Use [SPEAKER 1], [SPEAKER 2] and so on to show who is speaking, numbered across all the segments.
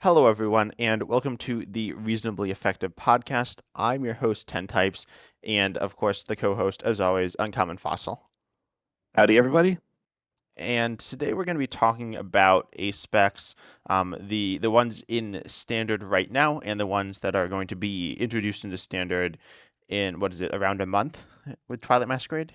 [SPEAKER 1] Hello, everyone, and welcome to the Reasonably Effective podcast. I'm your host, 10 Types, and of course, the co host, as always, Uncommon Fossil.
[SPEAKER 2] Howdy, everybody.
[SPEAKER 1] And today we're going to be talking about ace specs, the ones in standard right now, and the ones that are going to be introduced into standard in, what is it, around a month with Twilight Masquerade?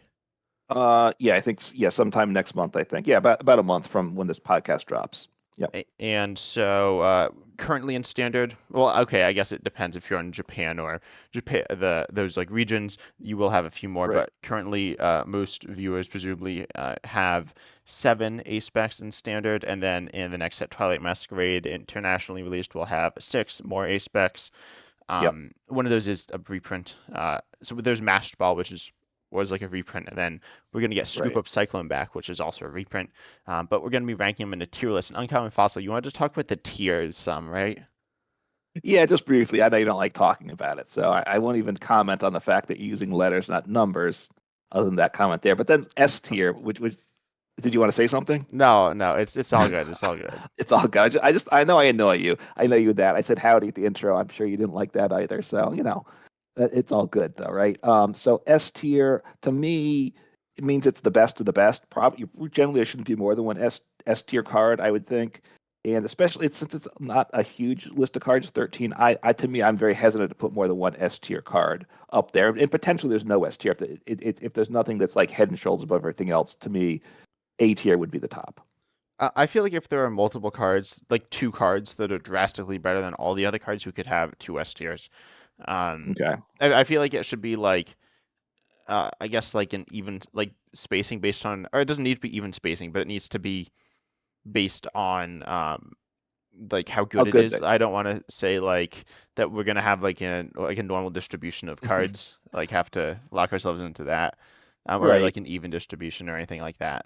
[SPEAKER 2] Yeah, I think yeah, sometime next month. I think yeah, about a month from when this podcast drops. Yep.
[SPEAKER 1] And so currently in standard, well, okay, I guess it depends if you're in Japan or Japan, those like regions, you will have a few more,
[SPEAKER 2] Right.
[SPEAKER 1] but currently most viewers presumably have seven A specs in standard, and then in the next set, Twilight Masquerade internationally released will have six more A specs.
[SPEAKER 2] Yep.
[SPEAKER 1] One of those is a reprint. So there's Mashed Ball, which was like a reprint, and then we're gonna get Scoop
[SPEAKER 2] Right.
[SPEAKER 1] Up Cyclone back, which is also a reprint. But we're gonna be ranking them in a tier list. And Uncommon Fossil, you wanted to talk about the tiers some, right?
[SPEAKER 2] Yeah, just briefly. I know you don't like talking about it, so I won't even comment on the fact that you're using letters, not numbers. Other than that comment there, but then S tier, which did you want to say something?
[SPEAKER 1] No, no, it's all good. It's all good.
[SPEAKER 2] It's all good. I know I annoy you. I know you with that. I said howdy at the intro. I'm sure you didn't like that either. So it's all good though, right? So S tier to me, it means it's the best of the best. Probably generally there shouldn't be more than one S tier card, I would think. And especially since it's not a huge list of cards, 13. I to me, I'm very hesitant to put more than one S tier card up there. And potentially there's no S tier if there's nothing that's like head and shoulders above everything else. To me, A tier would be the top.
[SPEAKER 1] I feel like if there are multiple cards, like two cards that are drastically better than all the other cards, we could have two S tiers. Um,
[SPEAKER 2] Okay.
[SPEAKER 1] I feel like it should be like I guess like an even like spacing based on, or it doesn't need to be even spacing, but it needs to be based on like how
[SPEAKER 2] How
[SPEAKER 1] good it
[SPEAKER 2] good
[SPEAKER 1] is.
[SPEAKER 2] they.
[SPEAKER 1] I don't want to say like that we're gonna have like a normal distribution of cards, like have to lock ourselves into that, or
[SPEAKER 2] Right.
[SPEAKER 1] like an even distribution or anything like that.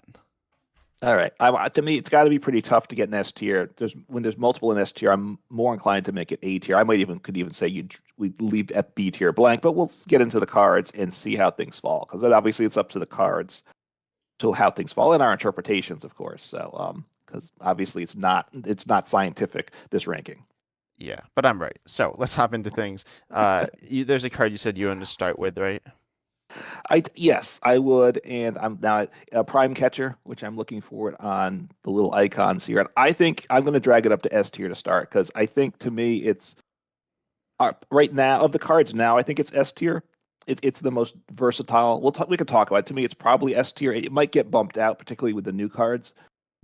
[SPEAKER 2] All right. To me, it's got to be pretty tough to get an S tier. When there's multiple in S tier, I'm more inclined to make it A tier. I might even could even say we leave at B tier blank, but we'll get into the cards and see how things fall because obviously it's up to the cards to how things fall and our interpretations, of course. So because obviously it's not scientific this ranking.
[SPEAKER 1] Yeah, but I'm right. So let's hop into things. There's a card you said you wanted to start with, right?
[SPEAKER 2] Yes, I would, and I'm now a prime catcher, which I'm looking for it on the little icons here. And I think I'm going to drag it up to S tier to start because I think to me it's right now of the cards now. I think it's S tier. It's the most versatile. We can talk about it. To me, it's probably S tier. It might get bumped out, particularly with the new cards,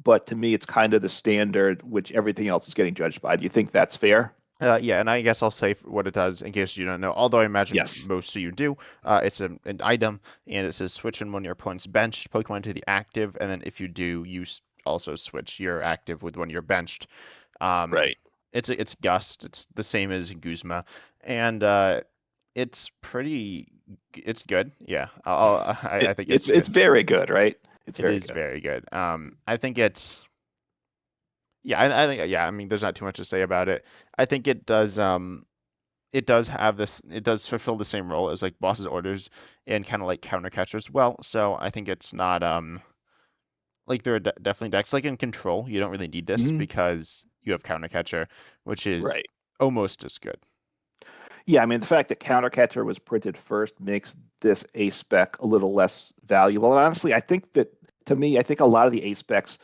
[SPEAKER 2] but to me, it's kind of the standard, which everything else is getting judged by. Do you think that's fair?
[SPEAKER 1] Yeah, and I guess I'll say what it does in case you don't know. Although I imagine
[SPEAKER 2] Yes.
[SPEAKER 1] most of you do. It's an item, and it says switch in one of your opponent's benched Pokemon to the active, and then if you do, also switch your active with one you're benched. Um,
[SPEAKER 2] Right.
[SPEAKER 1] it's Gust. It's the same as Guzma, and it's pretty. It's good. Yeah, I think
[SPEAKER 2] It's
[SPEAKER 1] it's
[SPEAKER 2] it's
[SPEAKER 1] good.
[SPEAKER 2] very good, right? It's
[SPEAKER 1] It
[SPEAKER 2] very
[SPEAKER 1] is
[SPEAKER 2] good.
[SPEAKER 1] very good. I think it's. Yeah, I think yeah. I mean, there's not too much to say about it. I think it does. It does have this. It does fulfill the same role as like boss's orders and kind of like counter catchers well. So I think it's not like there are definitely decks like in control. You don't really need this
[SPEAKER 2] Mhm.
[SPEAKER 1] because you have counter catcher, which is
[SPEAKER 2] Right.
[SPEAKER 1] almost as good.
[SPEAKER 2] Yeah, I mean, the fact that Countercatcher was printed first makes this A spec a little less valuable. And honestly, I think that to me, I think a lot of the A specs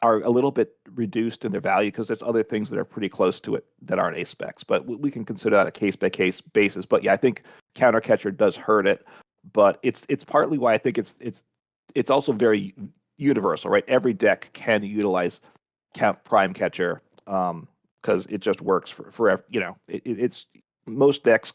[SPEAKER 2] are a little bit reduced in their value because there's other things that are pretty close to it that aren't A specs. But we can consider that a case by case basis. But yeah, I think Countercatcher does hurt it, but it's partly why I think it's also very universal, right? Every deck can utilize Prime Catcher because it just works for it's most decks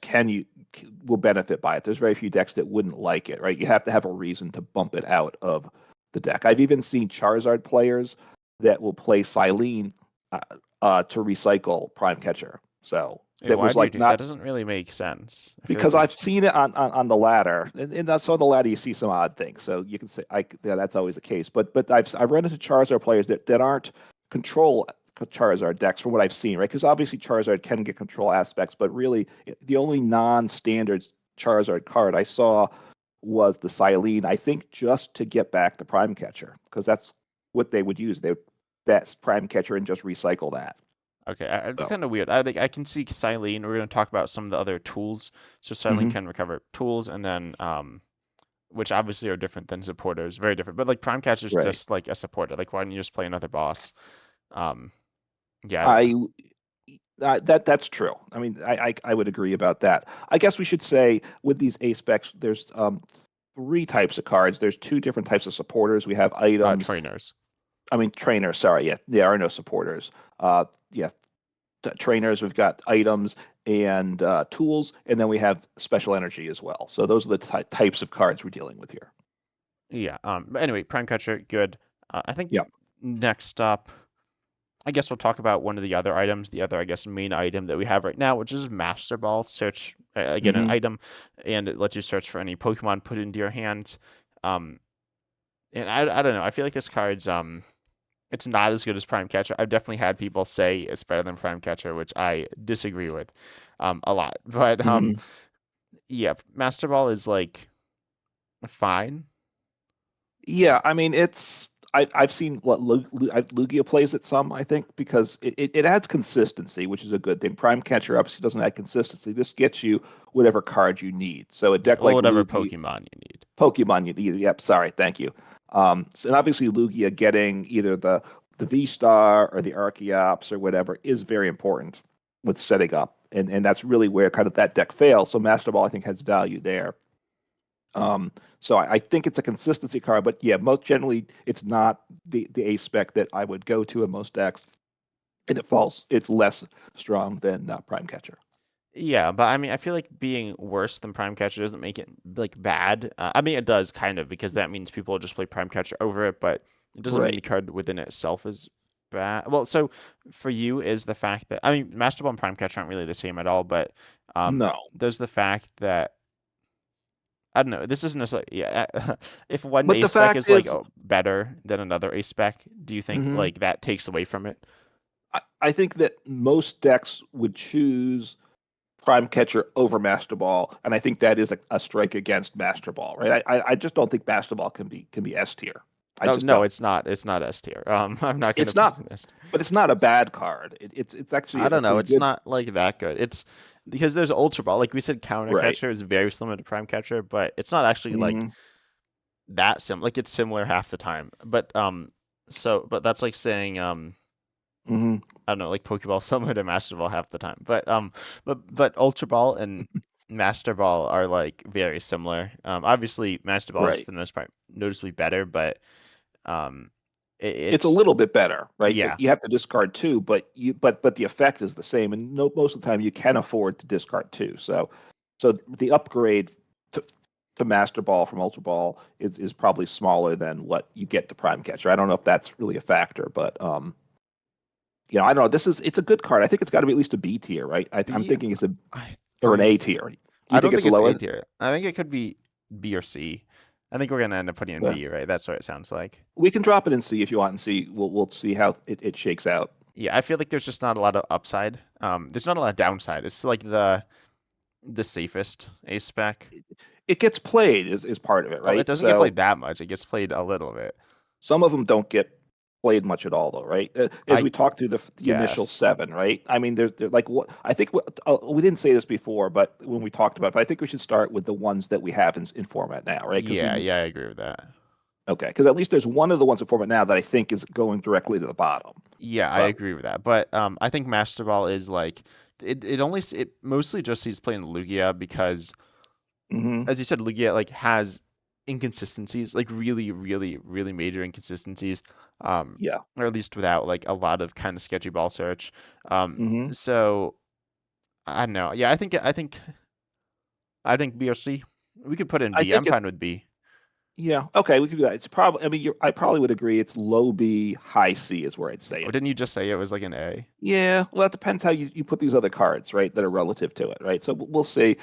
[SPEAKER 2] will benefit by it. There's very few decks that wouldn't like it, right? You have to have a reason to bump it out of the deck. I've even seen Charizard players that will play Silene uh, to recycle Prime Catcher. So
[SPEAKER 1] Wait,
[SPEAKER 2] that
[SPEAKER 1] why
[SPEAKER 2] was
[SPEAKER 1] do you
[SPEAKER 2] like
[SPEAKER 1] do that?
[SPEAKER 2] not
[SPEAKER 1] Doesn't really make sense. I feel like
[SPEAKER 2] because
[SPEAKER 1] there's
[SPEAKER 2] I've seen it on the ladder, and that's on the ladder you see some odd things. So you can say yeah, that's always the case. But I've run into Charizard players that aren't control Charizard decks from what I've seen, right? Because obviously Charizard can get control aspects, but really the only non-standard Charizard card I saw was the Silene. I think just to get back the Prime Catcher because that's what they would use. That's Prime Catcher and just recycle that.
[SPEAKER 1] Okay, it's
[SPEAKER 2] So,
[SPEAKER 1] kind of weird. I think I can see Silene. We're going to talk about some of the other tools. So Silene
[SPEAKER 2] hmm
[SPEAKER 1] can recover tools, and then which obviously are different than supporters, very different. But like Prime Catcher is
[SPEAKER 2] right.
[SPEAKER 1] just like a supporter. Like why don't you just play another boss? Um, yeah, I don't know.
[SPEAKER 2] I that's true. I mean, I would agree about that. I guess we should say with these A specs, there's three types of cards. There's two different types of supporters. We have items.
[SPEAKER 1] Trainers.
[SPEAKER 2] I mean, trainers. Sorry, yeah, there are no supporters. Yeah, trainers. We've got items and tools, and then we have special energy as well. So those are the types of cards we're dealing with here.
[SPEAKER 1] Yeah. But anyway, Prime Catcher, good. I think
[SPEAKER 2] Yeah.
[SPEAKER 1] next up, I guess we'll talk about one of the other items, the other, I guess, main item that we have right now, which is Master Ball. Search, again, an
[SPEAKER 2] hmm
[SPEAKER 1] item, and it lets you search for any Pokemon put into your hand. Um, and I don't know. I feel like this card's it's not as good as Prime Catcher. I've definitely had people say it's better than Prime Catcher, which I disagree with a lot. But
[SPEAKER 2] hmm
[SPEAKER 1] yeah, Master Ball is like fine.
[SPEAKER 2] Yeah, I mean, I've seen what Lugia plays it some, I think, because it adds consistency, which is a good thing. Prime Catcher obviously doesn't add consistency. This gets you whatever card you need. So a
[SPEAKER 1] Yeah,
[SPEAKER 2] deck
[SPEAKER 1] well,
[SPEAKER 2] like
[SPEAKER 1] whatever
[SPEAKER 2] Lugia,
[SPEAKER 1] Pokemon you need.
[SPEAKER 2] Pokemon you need. Yep, sorry, thank you. And obviously Lugia getting either the V Star or the Archeops or whatever is very important with setting up, and that's really where kind of that deck fails. So Master Ball I think has value there. So I think it's a consistency card, but yeah, most generally it's not the A spec that I would go to in most decks, and it's less strong than Prime Catcher.
[SPEAKER 1] Yeah, but I mean, I feel like being worse than Prime Catcher doesn't make it like bad. I mean, it does kind of because that means people will just play Prime Catcher over it, but it doesn't mean the
[SPEAKER 2] Right.
[SPEAKER 1] card within itself is bad. Well, so for you is the fact that I mean, Master Ball and Prime Catcher aren't really the same at all, but
[SPEAKER 2] No,
[SPEAKER 1] there's the fact that I don't know. This isn't necessarily yeah. If one
[SPEAKER 2] but
[SPEAKER 1] A
[SPEAKER 2] the
[SPEAKER 1] spec
[SPEAKER 2] fact
[SPEAKER 1] is like
[SPEAKER 2] is,
[SPEAKER 1] better than another A spec, do you think
[SPEAKER 2] mhm,
[SPEAKER 1] like that takes away from it?
[SPEAKER 2] I think that most decks would choose Prime Catcher over Master Ball, and I think that is a strike against Master Ball, right? I just don't think Master Ball can be S tier. I
[SPEAKER 1] Oh
[SPEAKER 2] just
[SPEAKER 1] no,
[SPEAKER 2] don't.
[SPEAKER 1] it's not. It's not S tier. I'm not gonna
[SPEAKER 2] It's
[SPEAKER 1] put it
[SPEAKER 2] not,
[SPEAKER 1] in S.
[SPEAKER 2] but it's not a bad card. It's
[SPEAKER 1] I
[SPEAKER 2] actually a
[SPEAKER 1] don't know.
[SPEAKER 2] pretty
[SPEAKER 1] It's
[SPEAKER 2] good.
[SPEAKER 1] not like that good. It's because there's Ultra Ball. Like we said, Counter
[SPEAKER 2] Right.
[SPEAKER 1] Catcher is very similar to Prime Catcher, but it's not actually like
[SPEAKER 2] hmm
[SPEAKER 1] that sim. Like it's similar half the time. But that's like saying
[SPEAKER 2] hmm
[SPEAKER 1] I don't know, like Pokeball similar to Master Ball half the time. But Ultra Ball and Master Ball are like very similar. Obviously Master Ball is
[SPEAKER 2] Right.
[SPEAKER 1] for the most part noticeably better, but um,
[SPEAKER 2] It's a
[SPEAKER 1] it's
[SPEAKER 2] little bit better, right?
[SPEAKER 1] yeah.
[SPEAKER 2] You have to discard two, but the effect is the same, and no, most of the time you can afford to discard two. So the upgrade to to Master Ball from Ultra Ball is probably smaller than what you get to Prime Catcher. I don't know if that's really a factor, but I don't know. It's a good card. I think it's got to be at least a B tier, right? I'm
[SPEAKER 1] B
[SPEAKER 2] thinking it's a
[SPEAKER 1] I
[SPEAKER 2] or an
[SPEAKER 1] I
[SPEAKER 2] A tier. Do you
[SPEAKER 1] I
[SPEAKER 2] think
[SPEAKER 1] don't
[SPEAKER 2] it's
[SPEAKER 1] think it's A
[SPEAKER 2] lower?
[SPEAKER 1] tier. I think it could be B or C. I think we're gonna end up putting in
[SPEAKER 2] Uh,
[SPEAKER 1] B, right? That's what it sounds like.
[SPEAKER 2] we can drop it and see if you want and see. We'll see how it shakes out.
[SPEAKER 1] Yeah, I feel like there's just not a lot of upside. There's not a lot of downside. It's like the safest ace spec.
[SPEAKER 2] It gets played is part of it,
[SPEAKER 1] Well, it
[SPEAKER 2] right?
[SPEAKER 1] doesn't get
[SPEAKER 2] So
[SPEAKER 1] played that much. It gets played a little bit.
[SPEAKER 2] some of them don't get played much at all, though, right? As
[SPEAKER 1] I
[SPEAKER 2] we talked through the initial
[SPEAKER 1] guess.
[SPEAKER 2] seven, right? I mean, they're like what I think. We didn't say this before, but when we talked about it, but I think we should start with the ones that we have in format now, right? Because
[SPEAKER 1] Yeah, yeah, I agree with that.
[SPEAKER 2] okay, because at least there's one of the ones in format now that I think is going directly to the bottom.
[SPEAKER 1] Yeah, I
[SPEAKER 2] But
[SPEAKER 1] agree with that. But I think Master Ball is like it mostly just he's playing Lugia because
[SPEAKER 2] hmm
[SPEAKER 1] as you said, Lugia like has inconsistencies, like really, really, really major inconsistencies, um,
[SPEAKER 2] yeah,
[SPEAKER 1] or at least without like a lot of kind of sketchy ball search.
[SPEAKER 2] hmm
[SPEAKER 1] So I don't know. Yeah, I think B or C. We could put in
[SPEAKER 2] I
[SPEAKER 1] B. I'm
[SPEAKER 2] think it.
[SPEAKER 1] fine with B.
[SPEAKER 2] Yeah, okay, we could do that. It's probably. I mean, I probably would agree. It's low B, high C is where I'd say
[SPEAKER 1] Or
[SPEAKER 2] it.
[SPEAKER 1] didn't you just say it was like an A?
[SPEAKER 2] Yeah, well, it depends how you put these other cards, right, that are relative to it, right? So we'll see.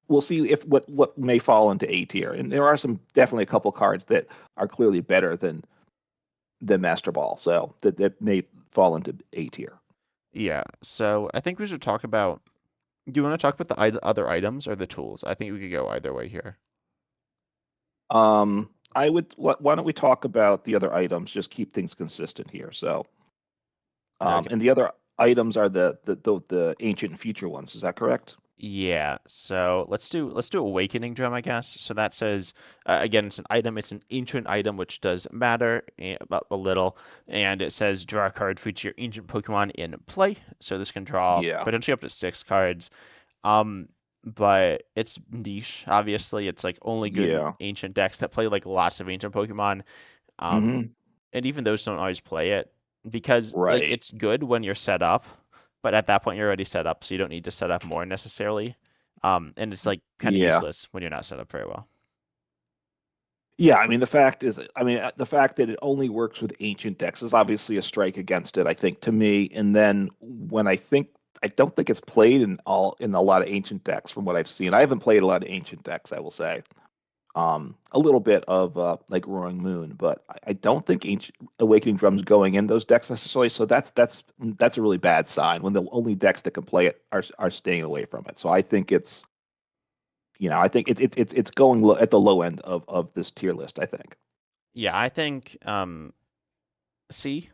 [SPEAKER 2] We'll see if what may fall into A tier, and there are some definitely a couple cards that are clearly better than Master Ball, so that may fall into A tier.
[SPEAKER 1] Yeah. So I think we should talk about. Do you want to talk about the other items or the tools? I think we could go either way here.
[SPEAKER 2] I would. Why don't we talk about the other items? Just keep things consistent here. So,
[SPEAKER 1] Okay.
[SPEAKER 2] and the other items are the ancient and future ones. Is that correct?
[SPEAKER 1] Yeah, so let's do Awakening Drum, I guess. So that says again, it's an item. It's an ancient item which does matter about a little, and it says draw a card for each of your ancient Pokemon in play. So this can draw
[SPEAKER 2] Yeah.
[SPEAKER 1] potentially up to 6 cards. Um, but it's niche. Obviously, it's like only good in
[SPEAKER 2] Yeah.
[SPEAKER 1] ancient decks that play like lots of ancient Pokemon. Um,
[SPEAKER 2] Hmm.
[SPEAKER 1] and even those don't always play it because like
[SPEAKER 2] Right.
[SPEAKER 1] it's good when you're set up, but at that point you're already set up, so you don't need to set up more necessarily. And it's like kind of
[SPEAKER 2] Yeah.
[SPEAKER 1] useless when you're not set up very well.
[SPEAKER 2] Yeah, I mean the fact is, I mean the fact that it only works with ancient decks is obviously a strike against it, I think, to me. And then when I don't think it's played in a lot of ancient decks from what I've seen. I haven't played a lot of ancient decks, I will say. A little bit of like Roaring Moon, but I don't think Ancient Awakening Drum's going in those decks necessarily. So that's a really bad sign when the only decks that can play it are staying away from it. So I think I think it's going at the low end of this tier list, I think.
[SPEAKER 1] Yeah, I think C.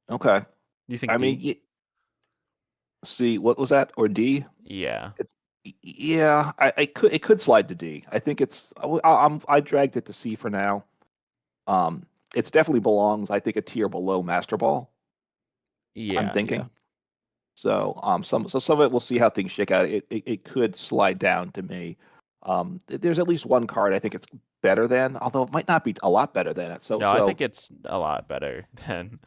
[SPEAKER 2] Okay.
[SPEAKER 1] Do you think
[SPEAKER 2] I mean,
[SPEAKER 1] D?
[SPEAKER 2] see, what was that? Or D?
[SPEAKER 1] Yeah.
[SPEAKER 2] It's, yeah, it could slide to D. I think I dragged it to C for now. Um, it's definitely belongs, I think, a tier below Master Ball. I'm
[SPEAKER 1] Yeah, yeah.
[SPEAKER 2] thinking. So some of it we'll see how things shake out. It could slide down to me. There's at least one card I think it's better than, although it might not be a lot better than it. So
[SPEAKER 1] No, I think
[SPEAKER 2] so
[SPEAKER 1] it's a lot better than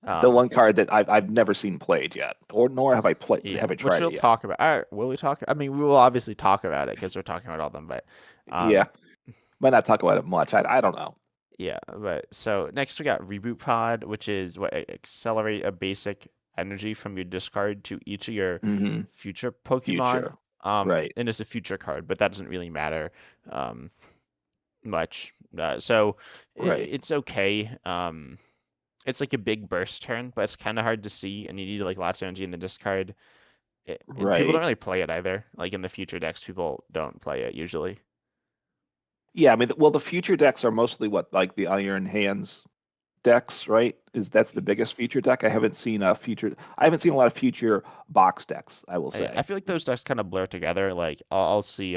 [SPEAKER 2] the
[SPEAKER 1] um
[SPEAKER 2] one card that I've never seen played yet, or nor
[SPEAKER 1] yeah,
[SPEAKER 2] have I
[SPEAKER 1] which
[SPEAKER 2] tried
[SPEAKER 1] we'll
[SPEAKER 2] it yet.
[SPEAKER 1] talk about. All right, will we talk? I mean, we will obviously talk about it because we're talking about all of them, but
[SPEAKER 2] Yeah,
[SPEAKER 1] um
[SPEAKER 2] might not talk about it much. I don't know.
[SPEAKER 1] yeah, but so next we got Reboot Pod, which is what accelerate a basic energy from your discard to each of your
[SPEAKER 2] Hmm.
[SPEAKER 1] future Pokemon.
[SPEAKER 2] Future, right,
[SPEAKER 1] And it's a future card, but that doesn't really matter um much. So
[SPEAKER 2] right,
[SPEAKER 1] it's okay. It's like a big burst turn, but it's kind of hard to see, and you need like lots of energy in the discard. And people don't
[SPEAKER 2] right.
[SPEAKER 1] really play it either. Like in the future decks, people don't play it usually.
[SPEAKER 2] Yeah, I mean, well, the future decks are mostly what like the Iron Hands decks, right? Is that's the biggest feature deck. I haven't seen a lot of future box decks, I will
[SPEAKER 1] I
[SPEAKER 2] say.
[SPEAKER 1] feel like those decks kind of blur together. Like I'll see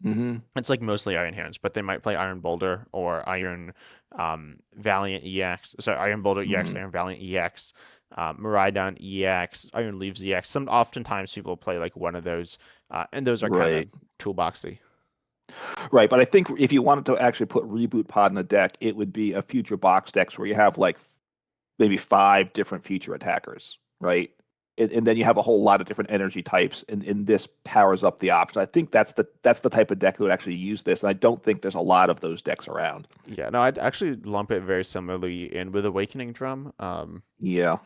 [SPEAKER 2] Hmm.
[SPEAKER 1] it's like mostly Iron Hands, but they might play Iron Boulder or Iron Valiant EX. Sorry, Iron Boulder EX,
[SPEAKER 2] Hmm.
[SPEAKER 1] Iron Valiant EX, Miraidon EX, Iron Leaves EX. Some oftentimes people play like one of those, and those are kind of
[SPEAKER 2] Right.
[SPEAKER 1] toolboxy.
[SPEAKER 2] Right. But I think if you wanted to actually put Reboot Pod in a deck, it would be a future box decks where you have like maybe five different future attackers, right? And then you have a whole lot of different energy types, and this powers up the options. I think that's the type of deck that would actually use this, and I don't think there's a lot of those decks around.
[SPEAKER 1] Yeah, no, I'd actually lump it very similarly in with Awakening Drum.
[SPEAKER 2] Yeah.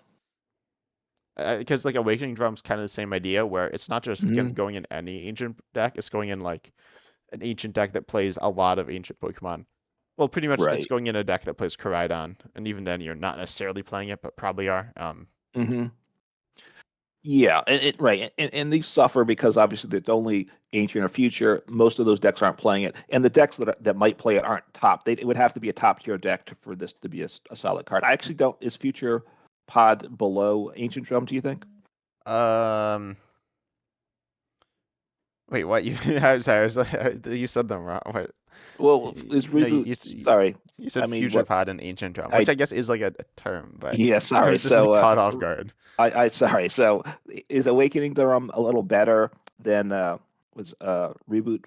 [SPEAKER 1] Because like Awakening Drum's kind of the same idea where it's not just
[SPEAKER 2] Hmm.
[SPEAKER 1] going in any ancient deck, it's going in like an ancient deck that plays a lot of ancient Pokemon. Well, pretty much it's
[SPEAKER 2] Right.
[SPEAKER 1] going in a deck that plays Koraidon, and even then you're not necessarily playing it, but probably are.
[SPEAKER 2] Hmm. Yeah, right, and these suffer because obviously it's only ancient or future. Most of those decks aren't playing it, and the decks that might play it aren't top. It would have to be a top tier deck for this to be a solid card. I actually don't. Is future pod below ancient drum? Do you think?
[SPEAKER 1] Um, wait, what? You? I'm sorry, I was like, you said them wrong. What?
[SPEAKER 2] Well, is
[SPEAKER 1] No,
[SPEAKER 2] reboot? Sorry,
[SPEAKER 1] you
[SPEAKER 2] I
[SPEAKER 1] said
[SPEAKER 2] mean
[SPEAKER 1] future
[SPEAKER 2] what?
[SPEAKER 1] pod and ancient drum, which
[SPEAKER 2] I
[SPEAKER 1] I guess is like a term, but
[SPEAKER 2] Yeah,
[SPEAKER 1] I
[SPEAKER 2] sorry.
[SPEAKER 1] was just like
[SPEAKER 2] So
[SPEAKER 1] caught off guard.
[SPEAKER 2] I sorry. So is awakening drum a little better than was reboot?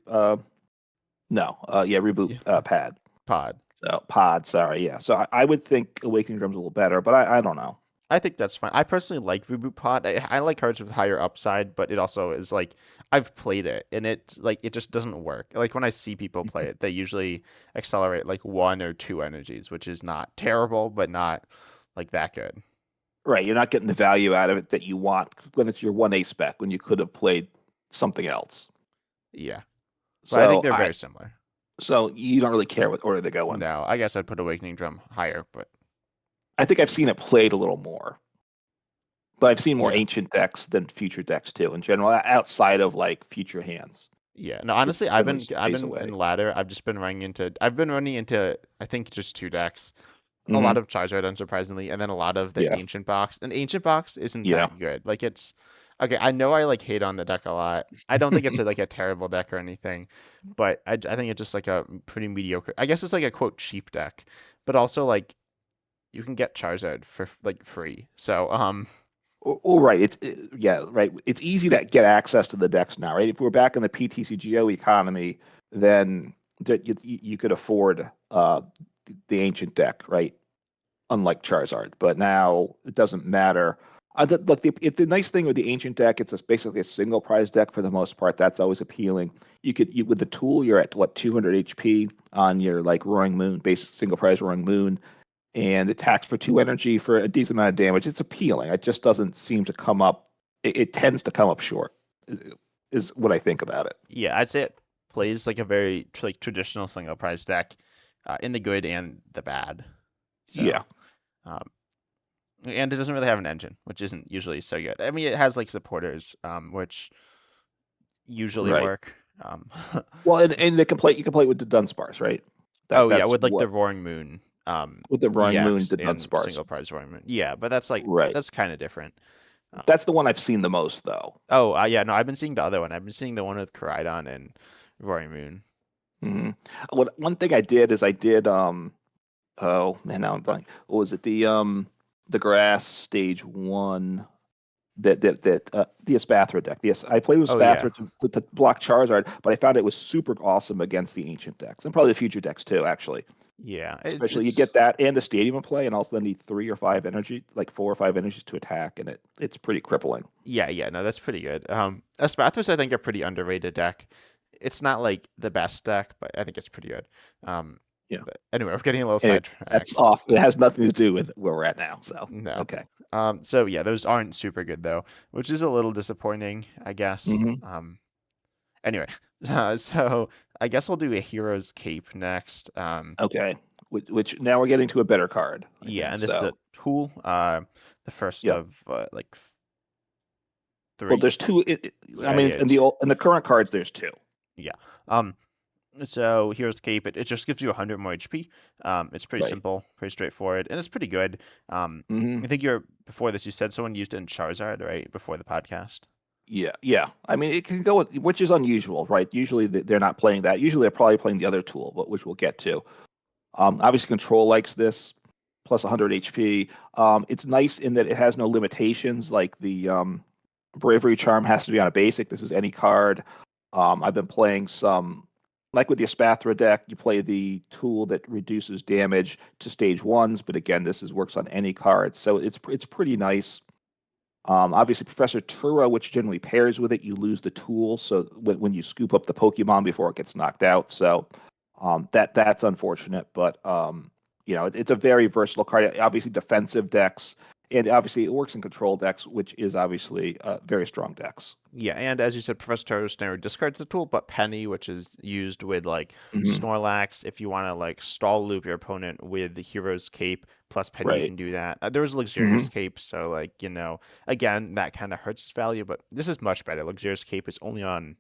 [SPEAKER 2] No, yeah, reboot
[SPEAKER 1] Yeah,
[SPEAKER 2] pad.
[SPEAKER 1] pod.
[SPEAKER 2] So pod, sorry, yeah. So I would think Awakening Drum's a little better, but I don't know.
[SPEAKER 1] I think that's fine. I personally like Reboot Pod. I like cards with higher upside, but it also is like I've played it and it's like it just doesn't work. Like when I see people play it, they usually accelerate like 1 or 2 energies, which is not terrible, but not like that good.
[SPEAKER 2] Right, you're not getting the value out of it that you want when it's your 1A spec when you could have played something else.
[SPEAKER 1] Yeah. But I think
[SPEAKER 2] So
[SPEAKER 1] they're
[SPEAKER 2] I
[SPEAKER 1] very similar.
[SPEAKER 2] so you don't really care what order they go in.
[SPEAKER 1] No, I guess I'd put Awakening Drum higher, but
[SPEAKER 2] I think I've seen it played a little more, but I've seen more
[SPEAKER 1] yeah.
[SPEAKER 2] ancient decks than future decks too in general, outside of like future hands,
[SPEAKER 1] Yeah. No,
[SPEAKER 2] which
[SPEAKER 1] honestly,
[SPEAKER 2] generally
[SPEAKER 1] I've
[SPEAKER 2] stays
[SPEAKER 1] been in
[SPEAKER 2] away.
[SPEAKER 1] ladder. I've been running into I think just 2 decks. a lot
[SPEAKER 2] Hmm.
[SPEAKER 1] of Charizard, unsurprisingly, and then a lot of the
[SPEAKER 2] Yeah.
[SPEAKER 1] Ancient Box. And Ancient Box isn't
[SPEAKER 2] Yeah.
[SPEAKER 1] that good. Like it's okay. I know I like hate on the deck a lot. I don't think it's like a terrible deck or anything, but I think it's just like a pretty mediocre. I guess it's like a quote cheap deck, but also like you can get Charizard for like free. So
[SPEAKER 2] Right. Yeah, right. It's easy to get access to the decks now, right? If we're back in the PTCGO economy, then you could afford the ancient deck, right? Unlike Charizard, but now it doesn't matter. Look, the nice thing with the ancient deck, it's basically a single prize deck for the most part. That's always appealing. With the tool, you're at what 200 HP on your like Roaring Moon, basic single prize Roaring Moon, and attacks for 2 energy for a decent amount of damage. It's appealing. It just doesn't seem to come up. It tends to come up short, is what I think about it.
[SPEAKER 1] yeah, I'd say it plays like a very like traditional single prize deck, in the good and the bad.
[SPEAKER 2] Yeah.
[SPEAKER 1] So. Um, and it doesn't really have an engine, which isn't usually so good. I mean, it has like supporters, which usually
[SPEAKER 2] Right.
[SPEAKER 1] work. Um,
[SPEAKER 2] Well, and you can play with the Dunsparce, right?
[SPEAKER 1] oh yeah,
[SPEAKER 2] That's
[SPEAKER 1] with like the
[SPEAKER 2] what
[SPEAKER 1] Roaring Moon,
[SPEAKER 2] with the Roaring Moon,
[SPEAKER 1] EX
[SPEAKER 2] the
[SPEAKER 1] and
[SPEAKER 2] Dunsparce.
[SPEAKER 1] single prize Roaring Moon. Yeah, but that's like
[SPEAKER 2] Right.
[SPEAKER 1] that's kind of different.
[SPEAKER 2] That's the one I've seen the most, though.
[SPEAKER 1] Oh yeah, no, I've been seeing the other one. I've been seeing the one with Koraidon and Roaring Moon.
[SPEAKER 2] Hmm. One thing I did is I did oh man, now I'm blank. What was it? The grass stage one the Espathra deck. Yes, I played with
[SPEAKER 1] Oh yeah,
[SPEAKER 2] Espathra to block Charizard, but I found it was super awesome against the ancient decks and probably the future decks too. Actually,
[SPEAKER 1] yeah.
[SPEAKER 2] especially you
[SPEAKER 1] It's
[SPEAKER 2] get that and the stadium play, and also need 3 or 5 energy, like 4 or 5 energies to attack, and it's pretty crippling.
[SPEAKER 1] yeah. No, that's pretty good. Espathras I think are pretty underrated deck. It's not like the best deck, but I think it's pretty good. Um,
[SPEAKER 2] Yeah.
[SPEAKER 1] but anyway, we're getting a little
[SPEAKER 2] Anyway, that's
[SPEAKER 1] sidetracked.
[SPEAKER 2] off. It has nothing to do with where we're at now. So
[SPEAKER 1] No.
[SPEAKER 2] okay.
[SPEAKER 1] So yeah, those aren't super good though, which is a little disappointing, I guess.
[SPEAKER 2] Hmm.
[SPEAKER 1] Anyway, so I guess we'll do a hero's cape next.
[SPEAKER 2] Okay. Which now we're getting to a better card, I
[SPEAKER 1] Yeah,
[SPEAKER 2] think.
[SPEAKER 1] and this is a
[SPEAKER 2] So
[SPEAKER 1] tool, the first
[SPEAKER 2] yep.
[SPEAKER 1] of like
[SPEAKER 2] Well,
[SPEAKER 1] three.
[SPEAKER 2] there's two. I
[SPEAKER 1] Yeah,
[SPEAKER 2] mean,
[SPEAKER 1] yeah,
[SPEAKER 2] in the current cards, there's two.
[SPEAKER 1] yeah. Um, so hero's cape, it just gives you 100 more HP. It's pretty
[SPEAKER 2] Right.
[SPEAKER 1] simple, pretty straightforward, and it's pretty good.
[SPEAKER 2] Hmm.
[SPEAKER 1] I think you're before this, you said someone used it in Charizard, right? Before the podcast.
[SPEAKER 2] Yeah, yeah. I mean, it can go with, which is unusual, right? Usually they're not playing that. Usually they're probably playing the other tool, but which we'll get to. Obviously, Control likes this plus 100 HP. It's nice in that it has no limitations, like the Bravery Charm has to be on a basic. This is any card. I've been playing some, like with the Espathra deck, you play the tool that reduces damage to stage ones, but again, works on any card, so it's pretty nice. Obviously, Professor Tura, which generally pairs with it, you lose the tool. So when you scoop up the Pokemon before it gets knocked out, so that's unfortunate. But it's a very versatile card. Obviously, defensive decks, and obviously it works in control decks, which is obviously very strong decks.
[SPEAKER 1] Yeah, and as you said, Professor Toast never discards the tool, but Penny, which is used with like
[SPEAKER 2] Hmm.
[SPEAKER 1] Snorlax, if you want to like stall loop your opponent with the hero's cape plus Penny, you
[SPEAKER 2] Right.
[SPEAKER 1] can do that. There was
[SPEAKER 2] Hmm.
[SPEAKER 1] Luxurious Cape, so like, again, that kind of hurts its value, but this is much better. Luxurious Cape is only on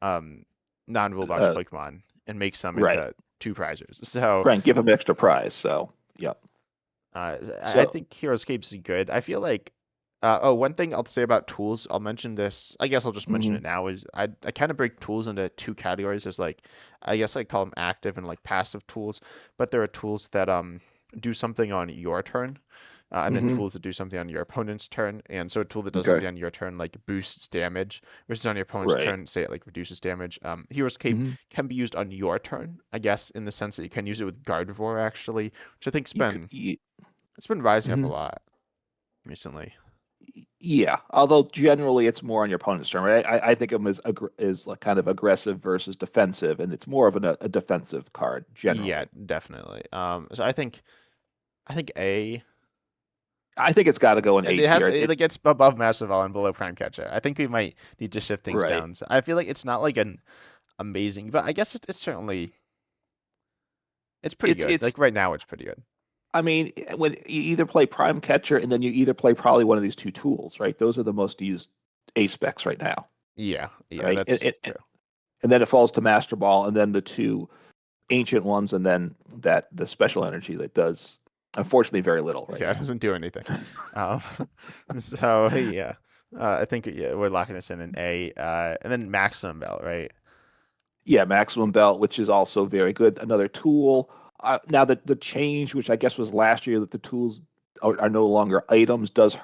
[SPEAKER 1] um non-rule box
[SPEAKER 2] Uh,
[SPEAKER 1] Pokemon and makes them
[SPEAKER 2] right.
[SPEAKER 1] into two prizers. So
[SPEAKER 2] Right. Give them extra prize. So yep.
[SPEAKER 1] I
[SPEAKER 2] So.
[SPEAKER 1] think Heroes Cape's good. I feel like one thing I'll say about tools, I'll mention this. I guess I'll just mention
[SPEAKER 2] Hmm.
[SPEAKER 1] it now. Is I kind of break tools into two categories. There's like, I guess I call them active and like passive tools, but there are tools that do something on your turn, and then
[SPEAKER 2] Hmm.
[SPEAKER 1] tools that do something on your opponent's turn. And so a tool that does
[SPEAKER 2] Okay.
[SPEAKER 1] something on your turn like boosts damage, versus on your opponent's
[SPEAKER 2] Right.
[SPEAKER 1] turn, say it like reduces damage. Hero's Cape
[SPEAKER 2] Hmm.
[SPEAKER 1] can be used on your turn, I guess, in the sense that you can use it with Gardevoir actually, which I think's
[SPEAKER 2] You could.
[SPEAKER 1] been it's been rising up a
[SPEAKER 2] Mhm.
[SPEAKER 1] lot recently.
[SPEAKER 2] Yeah, although generally it's more on your opponent's turn, right? I think of them as like kind of aggressive versus defensive, and it's more of a defensive card
[SPEAKER 1] Yeah,
[SPEAKER 2] generally.
[SPEAKER 1] definitely. So I think A
[SPEAKER 2] I think it's got to go in A
[SPEAKER 1] it has
[SPEAKER 2] tier.
[SPEAKER 1] it like it's above Massive and below Prime Catcher. I think we might need to shift things
[SPEAKER 2] Right.
[SPEAKER 1] down. So I feel like it's not like an amazing, but I guess it's certainly it's pretty good.
[SPEAKER 2] It's.
[SPEAKER 1] Like right now, it's pretty good.
[SPEAKER 2] I mean, when you either play Prime Catcher and then you either play probably one of these two tools, right? Those are the most used A specs right now,
[SPEAKER 1] Yeah,
[SPEAKER 2] right?
[SPEAKER 1] that's true.
[SPEAKER 2] And then it falls to Master Ball, and then the two ancient ones, and then the special energy that does. Unfortunately, very little right
[SPEAKER 1] Yeah, it
[SPEAKER 2] now.
[SPEAKER 1] doesn't do anything. Um, so yeah, I think yeah, we're locking this in an A. And then maximum belt, right?
[SPEAKER 2] Yeah, maximum belt, which is also very good. Another tool. Now the change, which I guess was last year, that the tools are no longer items, does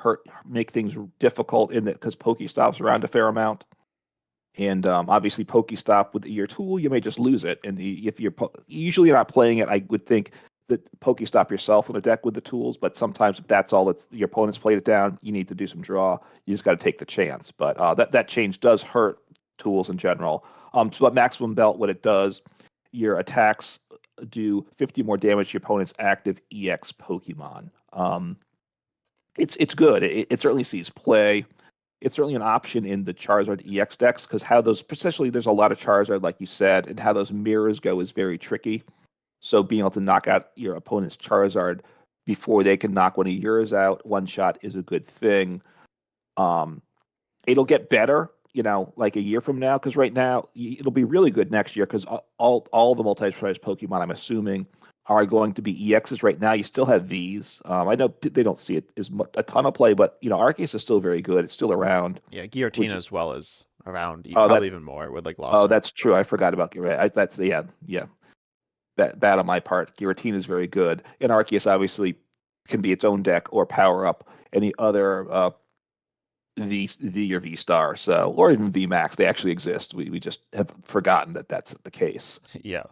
[SPEAKER 2] make things difficult in that because Pokestops around a fair amount. And obviously, Pokestop with your tool, you may just lose it. And if you're usually not playing it, I would think that Pokestop yourself on a deck with the tools. But sometimes, if that's all that's your opponent's played it down, you need to do some draw. You just got to take the chance. But that change does hurt tools in general. So, at maximum belt, what it does, your attacks do 50 more damage to your opponent's active EX Pokemon. It's good. It certainly sees play. It's certainly an option in the Charizard EX decks because how those, especially there's a lot of Charizard, like you said, and how those mirrors go is very tricky. So being able to knock out your opponent's Charizard before they can knock one of yours out, one shot is a good thing. Um, it'll get better, like a year from now, because right now it'll be really good next year because all the multi-prize Pokemon, I'm assuming, are going to be EXs. Right now, you still have Vs. I know they don't see it as much, a ton of play, but Arceus is still very good. It's still around.
[SPEAKER 1] Yeah,
[SPEAKER 2] Which
[SPEAKER 1] Giratina as well is around,
[SPEAKER 2] oh
[SPEAKER 1] probably
[SPEAKER 2] that
[SPEAKER 1] even more with like
[SPEAKER 2] oh
[SPEAKER 1] Lawson.
[SPEAKER 2] that's true. I forgot about Giratina. That's yeah. That on my part. Giratina is very good, and Arceus obviously can be its own deck or power up any other V or V star, so or even V Max. They actually exist. We just have forgotten that that's the case.
[SPEAKER 1] Yeah.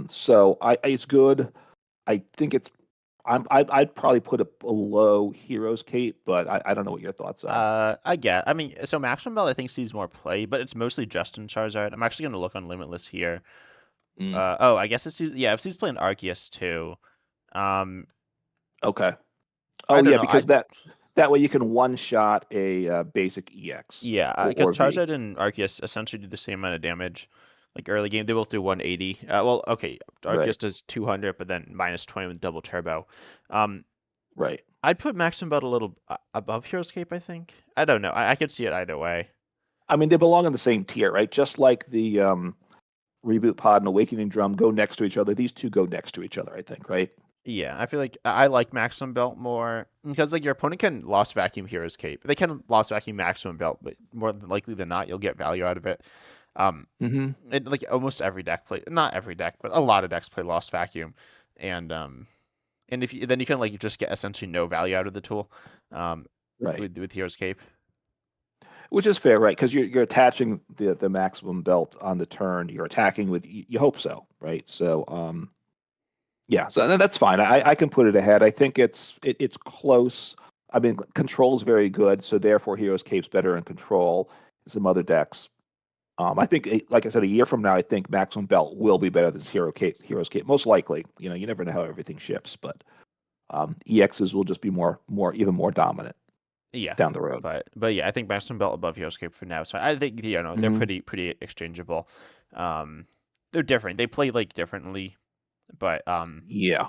[SPEAKER 2] So it's good. I think it's I'd probably put it below Heroes Cape, but I don't know what your thoughts are.
[SPEAKER 1] I mean, so maximum belt I think sees more play, but it's mostly just in Charizard. I'm actually gonna look on Limitless here.
[SPEAKER 2] Mm,
[SPEAKER 1] Oh, I guess it sees, yeah, it sees play in Arceus too. Um,
[SPEAKER 2] okay.
[SPEAKER 1] I
[SPEAKER 2] Oh
[SPEAKER 1] don't
[SPEAKER 2] yeah,
[SPEAKER 1] know. I
[SPEAKER 2] because that way you can one shot a basic EX
[SPEAKER 1] Yeah, because
[SPEAKER 2] or V.
[SPEAKER 1] Charizard and Arceus essentially do the same amount of damage. Like early game, they both do 180. Well, okay,
[SPEAKER 2] Right.
[SPEAKER 1] Arceus does 200, but then minus 20 with double turbo. Um,
[SPEAKER 2] Right.
[SPEAKER 1] I'd put maximum belt a little above Hero's Cape, I think. I don't know. I could see it either way.
[SPEAKER 2] I mean, they belong in the same tier, right? Just like the Reboot Pod and Awakening Drum go next to each other. These two go next to each other, I think, right?
[SPEAKER 1] Yeah, I feel like I like maximum belt more because like your opponent can lost vacuum Hero's Cape. They can lost vacuum maximum belt, but more than likely than not, you'll get value out of it. Um,
[SPEAKER 2] Mm-hmm.
[SPEAKER 1] like almost every deck play, not every deck, but a lot of decks play lost vacuum, and if you then you can like just get essentially no value out of the tool, um,
[SPEAKER 2] Right.
[SPEAKER 1] with Hero's Cape.
[SPEAKER 2] Which is fair, right? Because you're attaching the maximum belt on the turn. You're attacking with you hope so, right? So yeah, so that's fine. I can put it ahead. I think it's close. I mean, control's very good, so therefore Heroes Cape's better in control than some other decks. I think, like I said, a year from now, I think Maximum Belt will be better than Heroes Cape, most likely. You never know how everything shifts, but EXs will just be even more dominant
[SPEAKER 1] Yeah,
[SPEAKER 2] down the road.
[SPEAKER 1] but yeah, I think maximum belt above Hero's Cape for now. So I think they're
[SPEAKER 2] Hmm.
[SPEAKER 1] pretty exchangeable. Um, they're different. They play like differently, but
[SPEAKER 2] Yeah.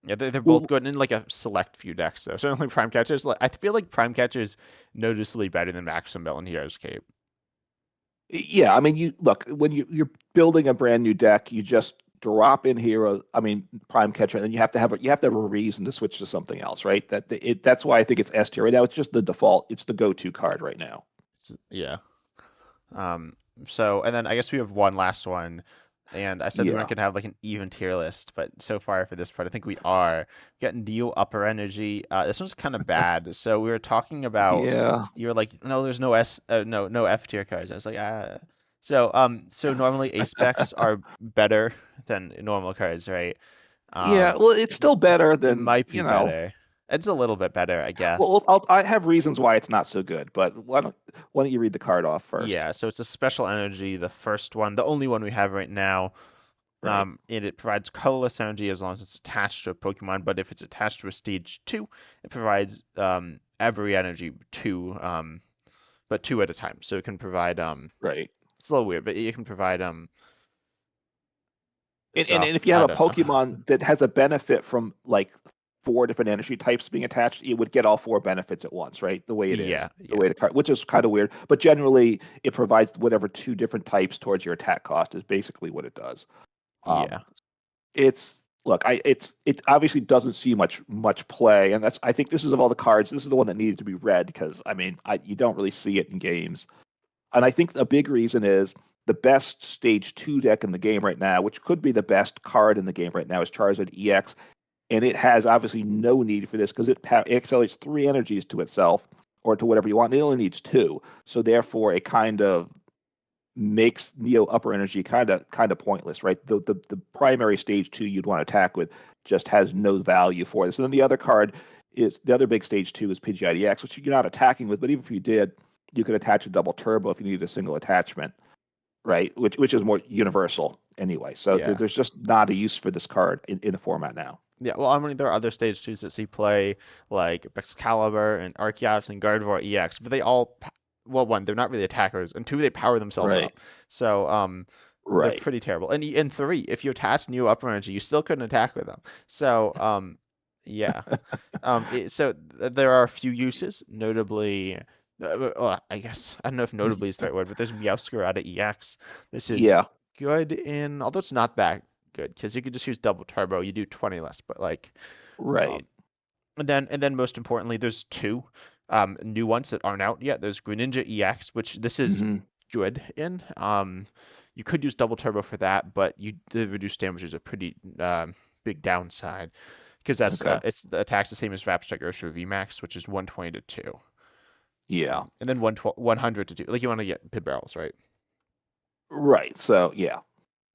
[SPEAKER 1] yeah, they're both
[SPEAKER 2] Well,
[SPEAKER 1] good in like a select few decks though. Certainly Prime Catcher's like I feel like Prime Catcher's noticeably better than maximum belt and Hero's Cape.
[SPEAKER 2] yeah. I mean, you look when you're building a brand new deck, you just drop in Hero. I mean, Prime Catcher, and then you have to have a reason to switch to something else, right? That's why I think it's S tier right now. It's just the default. It's the go-to card right now.
[SPEAKER 1] Yeah. Um, so, and then I guess we have one last one. And I said we weren't
[SPEAKER 2] Yeah.
[SPEAKER 1] going to have like an even tier list, but so far for this part, I think we are. Getting Neo Upper Energy. This one's kind of bad. So we were talking about,
[SPEAKER 2] Yeah.
[SPEAKER 1] you were like, no, there's no no F tier cards. I was like, ah. So normally A specs are better than normal cards, right?
[SPEAKER 2] Yeah.
[SPEAKER 1] Um,
[SPEAKER 2] Well, it's still better
[SPEAKER 1] it
[SPEAKER 2] than
[SPEAKER 1] might be better. It's a little bit better, I guess.
[SPEAKER 2] Well, I have reasons why it's not so good, but why don't you read the card off first?
[SPEAKER 1] Yeah, so it's a special energy, the first one, the only one we have right now.
[SPEAKER 2] Right.
[SPEAKER 1] It provides colorless energy as long as it's attached to a Pokemon, but if it's attached to a stage two, it provides every energy two, but two at a time. So it can provide
[SPEAKER 2] Right.
[SPEAKER 1] it's a little weird, but it can provide
[SPEAKER 2] And if
[SPEAKER 1] stuff.
[SPEAKER 2] you have
[SPEAKER 1] I
[SPEAKER 2] a
[SPEAKER 1] don't know.
[SPEAKER 2] Pokemon that has a benefit from like four different energy types being attached, it would get all four benefits at once, right? The way it
[SPEAKER 1] Yeah,
[SPEAKER 2] is, the
[SPEAKER 1] yeah,
[SPEAKER 2] way the card, which is kind of weird, but generally it provides whatever two different types towards your attack cost is basically what it does. Um,
[SPEAKER 1] yeah,
[SPEAKER 2] it's look, it obviously doesn't see much play, and that's I think this is of all the cards, this is the one that needed to be read because I mean, you don't really see it in games, and I think a big reason is the best stage two deck in the game right now, which could be the best card in the game right now, is Charizard EX, and it has obviously no need for this because it accelerates three energies to itself or to whatever you want. It only needs two, so therefore it kind of makes Neo upper energy kind of pointless, right? The primary stage two you'd want to attack with just has no value for this. And then the other card is the other big stage two is Pidgeotix, which you're not attacking with, but even if you did, you could attach a double turbo if you needed a single attachment, right? Which is more universal anyway. So
[SPEAKER 1] Yeah.
[SPEAKER 2] there's just not a use for this card in the format now.
[SPEAKER 1] Yeah, well, I mean, there are other stage twos that see play, like Excalibur and Archeops and Gardevoir EX, but they all, well, one, they're not really attackers, and two, they power themselves
[SPEAKER 2] Right.
[SPEAKER 1] up. So, they're
[SPEAKER 2] Right.
[SPEAKER 1] pretty terrible. And three, if you attach new upper energy, you still couldn't attack with them. So, yeah. There are a few uses, notably, I guess, I don't know if notably is the right word, but there's Meowscarada out of EX. This is
[SPEAKER 2] Yeah.
[SPEAKER 1] good in, although it's not that good, because you could just use double turbo, you do 20 less, but like, um,
[SPEAKER 2] Right.
[SPEAKER 1] and then most importantly, there's two new ones that aren't out yet. There's Greninja EX, which this is
[SPEAKER 2] Hmm.
[SPEAKER 1] good in. You could use double turbo for that, but the reduced damage is a pretty big downside because that's
[SPEAKER 2] Okay.
[SPEAKER 1] it's the attack's the same as Rapstrike Urshifu VMAX, which is 120 to 2,
[SPEAKER 2] Yeah.
[SPEAKER 1] and then 100 to 2. Like you want to get pit barrels, right?
[SPEAKER 2] Right. So yeah.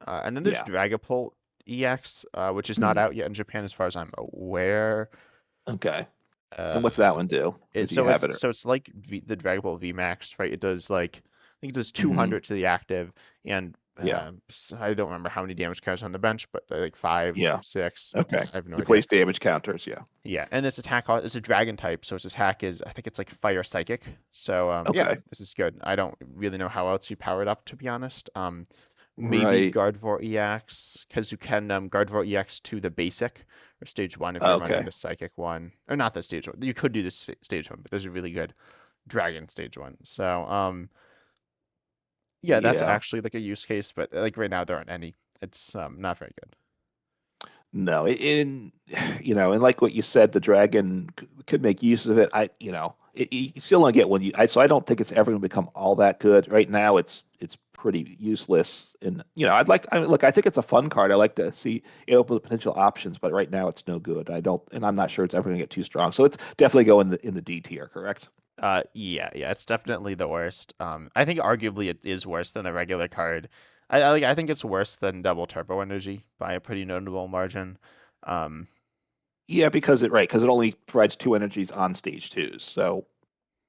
[SPEAKER 1] And then there's
[SPEAKER 2] Yeah.
[SPEAKER 1] Dragapult EX, which is not
[SPEAKER 2] Mm.
[SPEAKER 1] out yet in Japan as far as I'm aware.
[SPEAKER 2] Okay. And what's that
[SPEAKER 1] Uh,
[SPEAKER 2] one do? Or
[SPEAKER 1] It,
[SPEAKER 2] do you
[SPEAKER 1] so
[SPEAKER 2] have
[SPEAKER 1] it's
[SPEAKER 2] it?
[SPEAKER 1] so it's like the Dragon Ball VMAX, right? It does like I think it does
[SPEAKER 2] Hmm.
[SPEAKER 1] 200 to the active, and
[SPEAKER 2] Yeah.
[SPEAKER 1] I don't remember how many damage carries on the bench, but like five,
[SPEAKER 2] Yeah.
[SPEAKER 1] 6.
[SPEAKER 2] Okay.
[SPEAKER 1] I have no
[SPEAKER 2] You
[SPEAKER 1] idea.
[SPEAKER 2] place damage counters. Yeah.
[SPEAKER 1] Yeah, and this attack is a dragon type, so its attack is I think it's like fire psychic. So yeah,
[SPEAKER 2] Okay.
[SPEAKER 1] this is good. I don't really know how else you power it up to be honest. Maybe
[SPEAKER 2] Right.
[SPEAKER 1] Gardevoir EX because you can Gardevoir EX to the basic or stage one if you're running
[SPEAKER 2] Okay.
[SPEAKER 1] the psychic one, or not the stage one. You could do this stage one, but there's a really good Dragon stage one. So, yeah, that's
[SPEAKER 2] Yeah.
[SPEAKER 1] actually like a use case, but like right now there aren't any. It's not very good.
[SPEAKER 2] No. In and like what you said, the dragon could make use of it. You still only get one. So I don't think it's ever going to become all that good. Right now, it's pretty useless. And look, I think it's a fun card. I like to see it open potential options, but right now it's no good. I don't, and I'm not sure it's ever going to get too strong. So it's definitely go in the D tier, correct?
[SPEAKER 1] Yeah, it's definitely the worst. I think arguably it is worse than a regular card. I think it's worse than Double Turbo Energy by a pretty notable margin. Um,
[SPEAKER 2] Yeah, because it only provides two energies on stage twos. So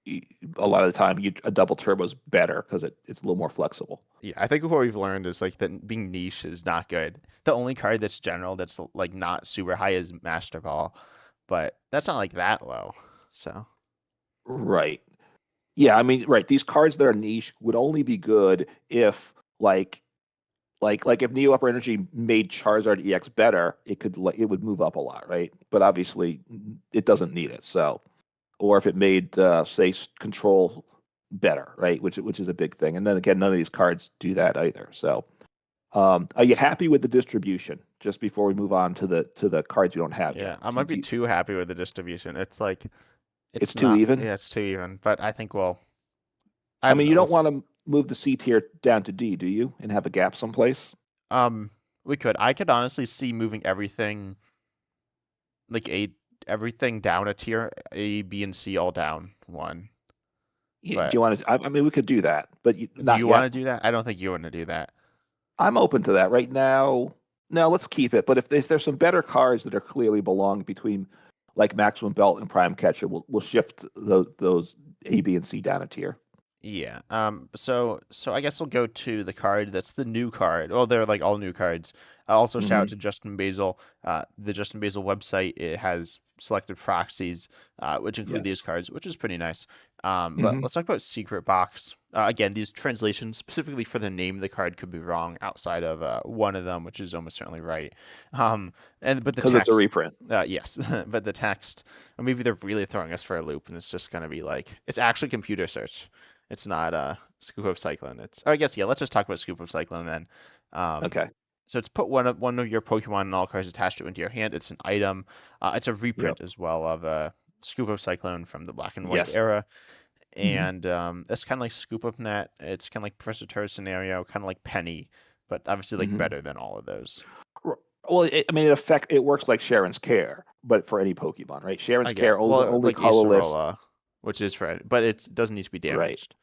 [SPEAKER 2] y- a lot of the time, a double turbo is better because it's a little more flexible.
[SPEAKER 1] yeah, I think what we've learned is like that being niche is not good. The only card that's general that's like not super high is Master Ball, but that's not like that low. So.
[SPEAKER 2] Right. Yeah, I mean, right. These cards that are niche would only be good if like if Neo Upper Energy made Charizard EX better, it would move up a lot, right? But obviously, it doesn't need it. So, or if it made say Control better, right? Which is a big thing. And then again, none of these cards do that either. So, are you happy with the distribution? Just before we move on to the cards you don't have yet,
[SPEAKER 1] Yeah, I might be
[SPEAKER 2] do you,
[SPEAKER 1] too happy with the distribution. It's like
[SPEAKER 2] it's
[SPEAKER 1] it's
[SPEAKER 2] too
[SPEAKER 1] not.
[SPEAKER 2] even.
[SPEAKER 1] Yeah, it's too even. But I think well, I
[SPEAKER 2] I
[SPEAKER 1] don't
[SPEAKER 2] mean,
[SPEAKER 1] know.
[SPEAKER 2] you don't
[SPEAKER 1] Let's
[SPEAKER 2] want to move the C tier down to D, do you? And have a gap someplace?
[SPEAKER 1] um we could. I could honestly see moving everything like everything down a tier, A, B, and C all down one.
[SPEAKER 2] Yeah, do
[SPEAKER 1] But
[SPEAKER 2] you want to? I mean, we could do that, but
[SPEAKER 1] do
[SPEAKER 2] not
[SPEAKER 1] you want
[SPEAKER 2] yet.
[SPEAKER 1] to do that? I don't think you want to do that.
[SPEAKER 2] I'm open to that right now. No, let's keep it. But if there's some better cards that are clearly belong between like Maximum Belt and Prime Catcher, we'll shift those A, B, and C down a tier.
[SPEAKER 1] Yeah. So I guess we'll go to the card that's the new card. Well, they're like all new cards. Also shout out
[SPEAKER 2] Hmm.
[SPEAKER 1] to Justin Basil. The Justin Basil website it has selected proxies, which include these
[SPEAKER 2] Yes.
[SPEAKER 1] cards, which is pretty nice. But
[SPEAKER 2] Hmm.
[SPEAKER 1] let's talk about Secret Box. Again, these translations specifically for the name of the card could be wrong outside of one of them, which is almost certainly right. Um, but the
[SPEAKER 2] Because it's a
[SPEAKER 1] text.
[SPEAKER 2] reprint.
[SPEAKER 1] Yes, but the text, or maybe they're really throwing us for a loop, and it's just gonna be like it's actually computer search. It's not Scoop of Cyclone. It's I guess yeah. Let's just talk about Scoop of Cyclone then. Um,
[SPEAKER 2] Okay.
[SPEAKER 1] So it's put one of your Pokemon and all cards attached to it into your hand. It's an item. It's a
[SPEAKER 2] Yep.
[SPEAKER 1] reprint as well of a Scoop Up Cyclone from the Black and White
[SPEAKER 2] Yes.
[SPEAKER 1] era,
[SPEAKER 2] Hmm.
[SPEAKER 1] and it's kind of like Scoop Up Net. It's kind of like Professor Tur's scenario, kind of like Penny, but obviously like
[SPEAKER 2] Hmm.
[SPEAKER 1] better than all of those.
[SPEAKER 2] Well, I mean, it works like Sharon's Care, but for any Pokemon, right? Sharon's
[SPEAKER 1] I get
[SPEAKER 2] Care is
[SPEAKER 1] well
[SPEAKER 2] only
[SPEAKER 1] like
[SPEAKER 2] colorless,
[SPEAKER 1] Acerola, which is for but it doesn't need to be
[SPEAKER 2] right?
[SPEAKER 1] damaged.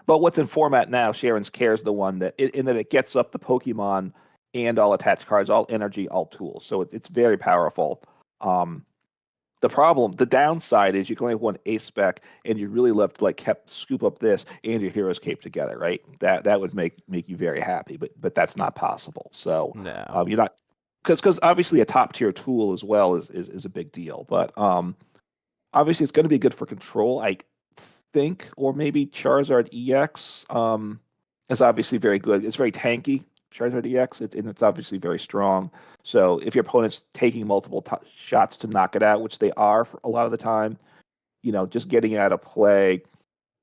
[SPEAKER 2] But what's in format now, Sharon's Care is the one that, in that it gets up the Pokemon and all attached cards, all energy, all tools. So it's very powerful. Um, the downside is you can only have one ace spec, and you really love to like kept scoop up this and your Hero's Cape together, right? That would make you very happy, but that's not possible. So
[SPEAKER 1] No.
[SPEAKER 2] you're not because obviously a top tier tool as well is a big deal. But obviously it's going to be good for control. I think, or maybe Charizard EX is obviously very good. It's very tanky. Charizard EX, and it's obviously very strong. So if your opponent's taking multiple shots to knock it out, which they are for a lot of the time, just getting it out of play.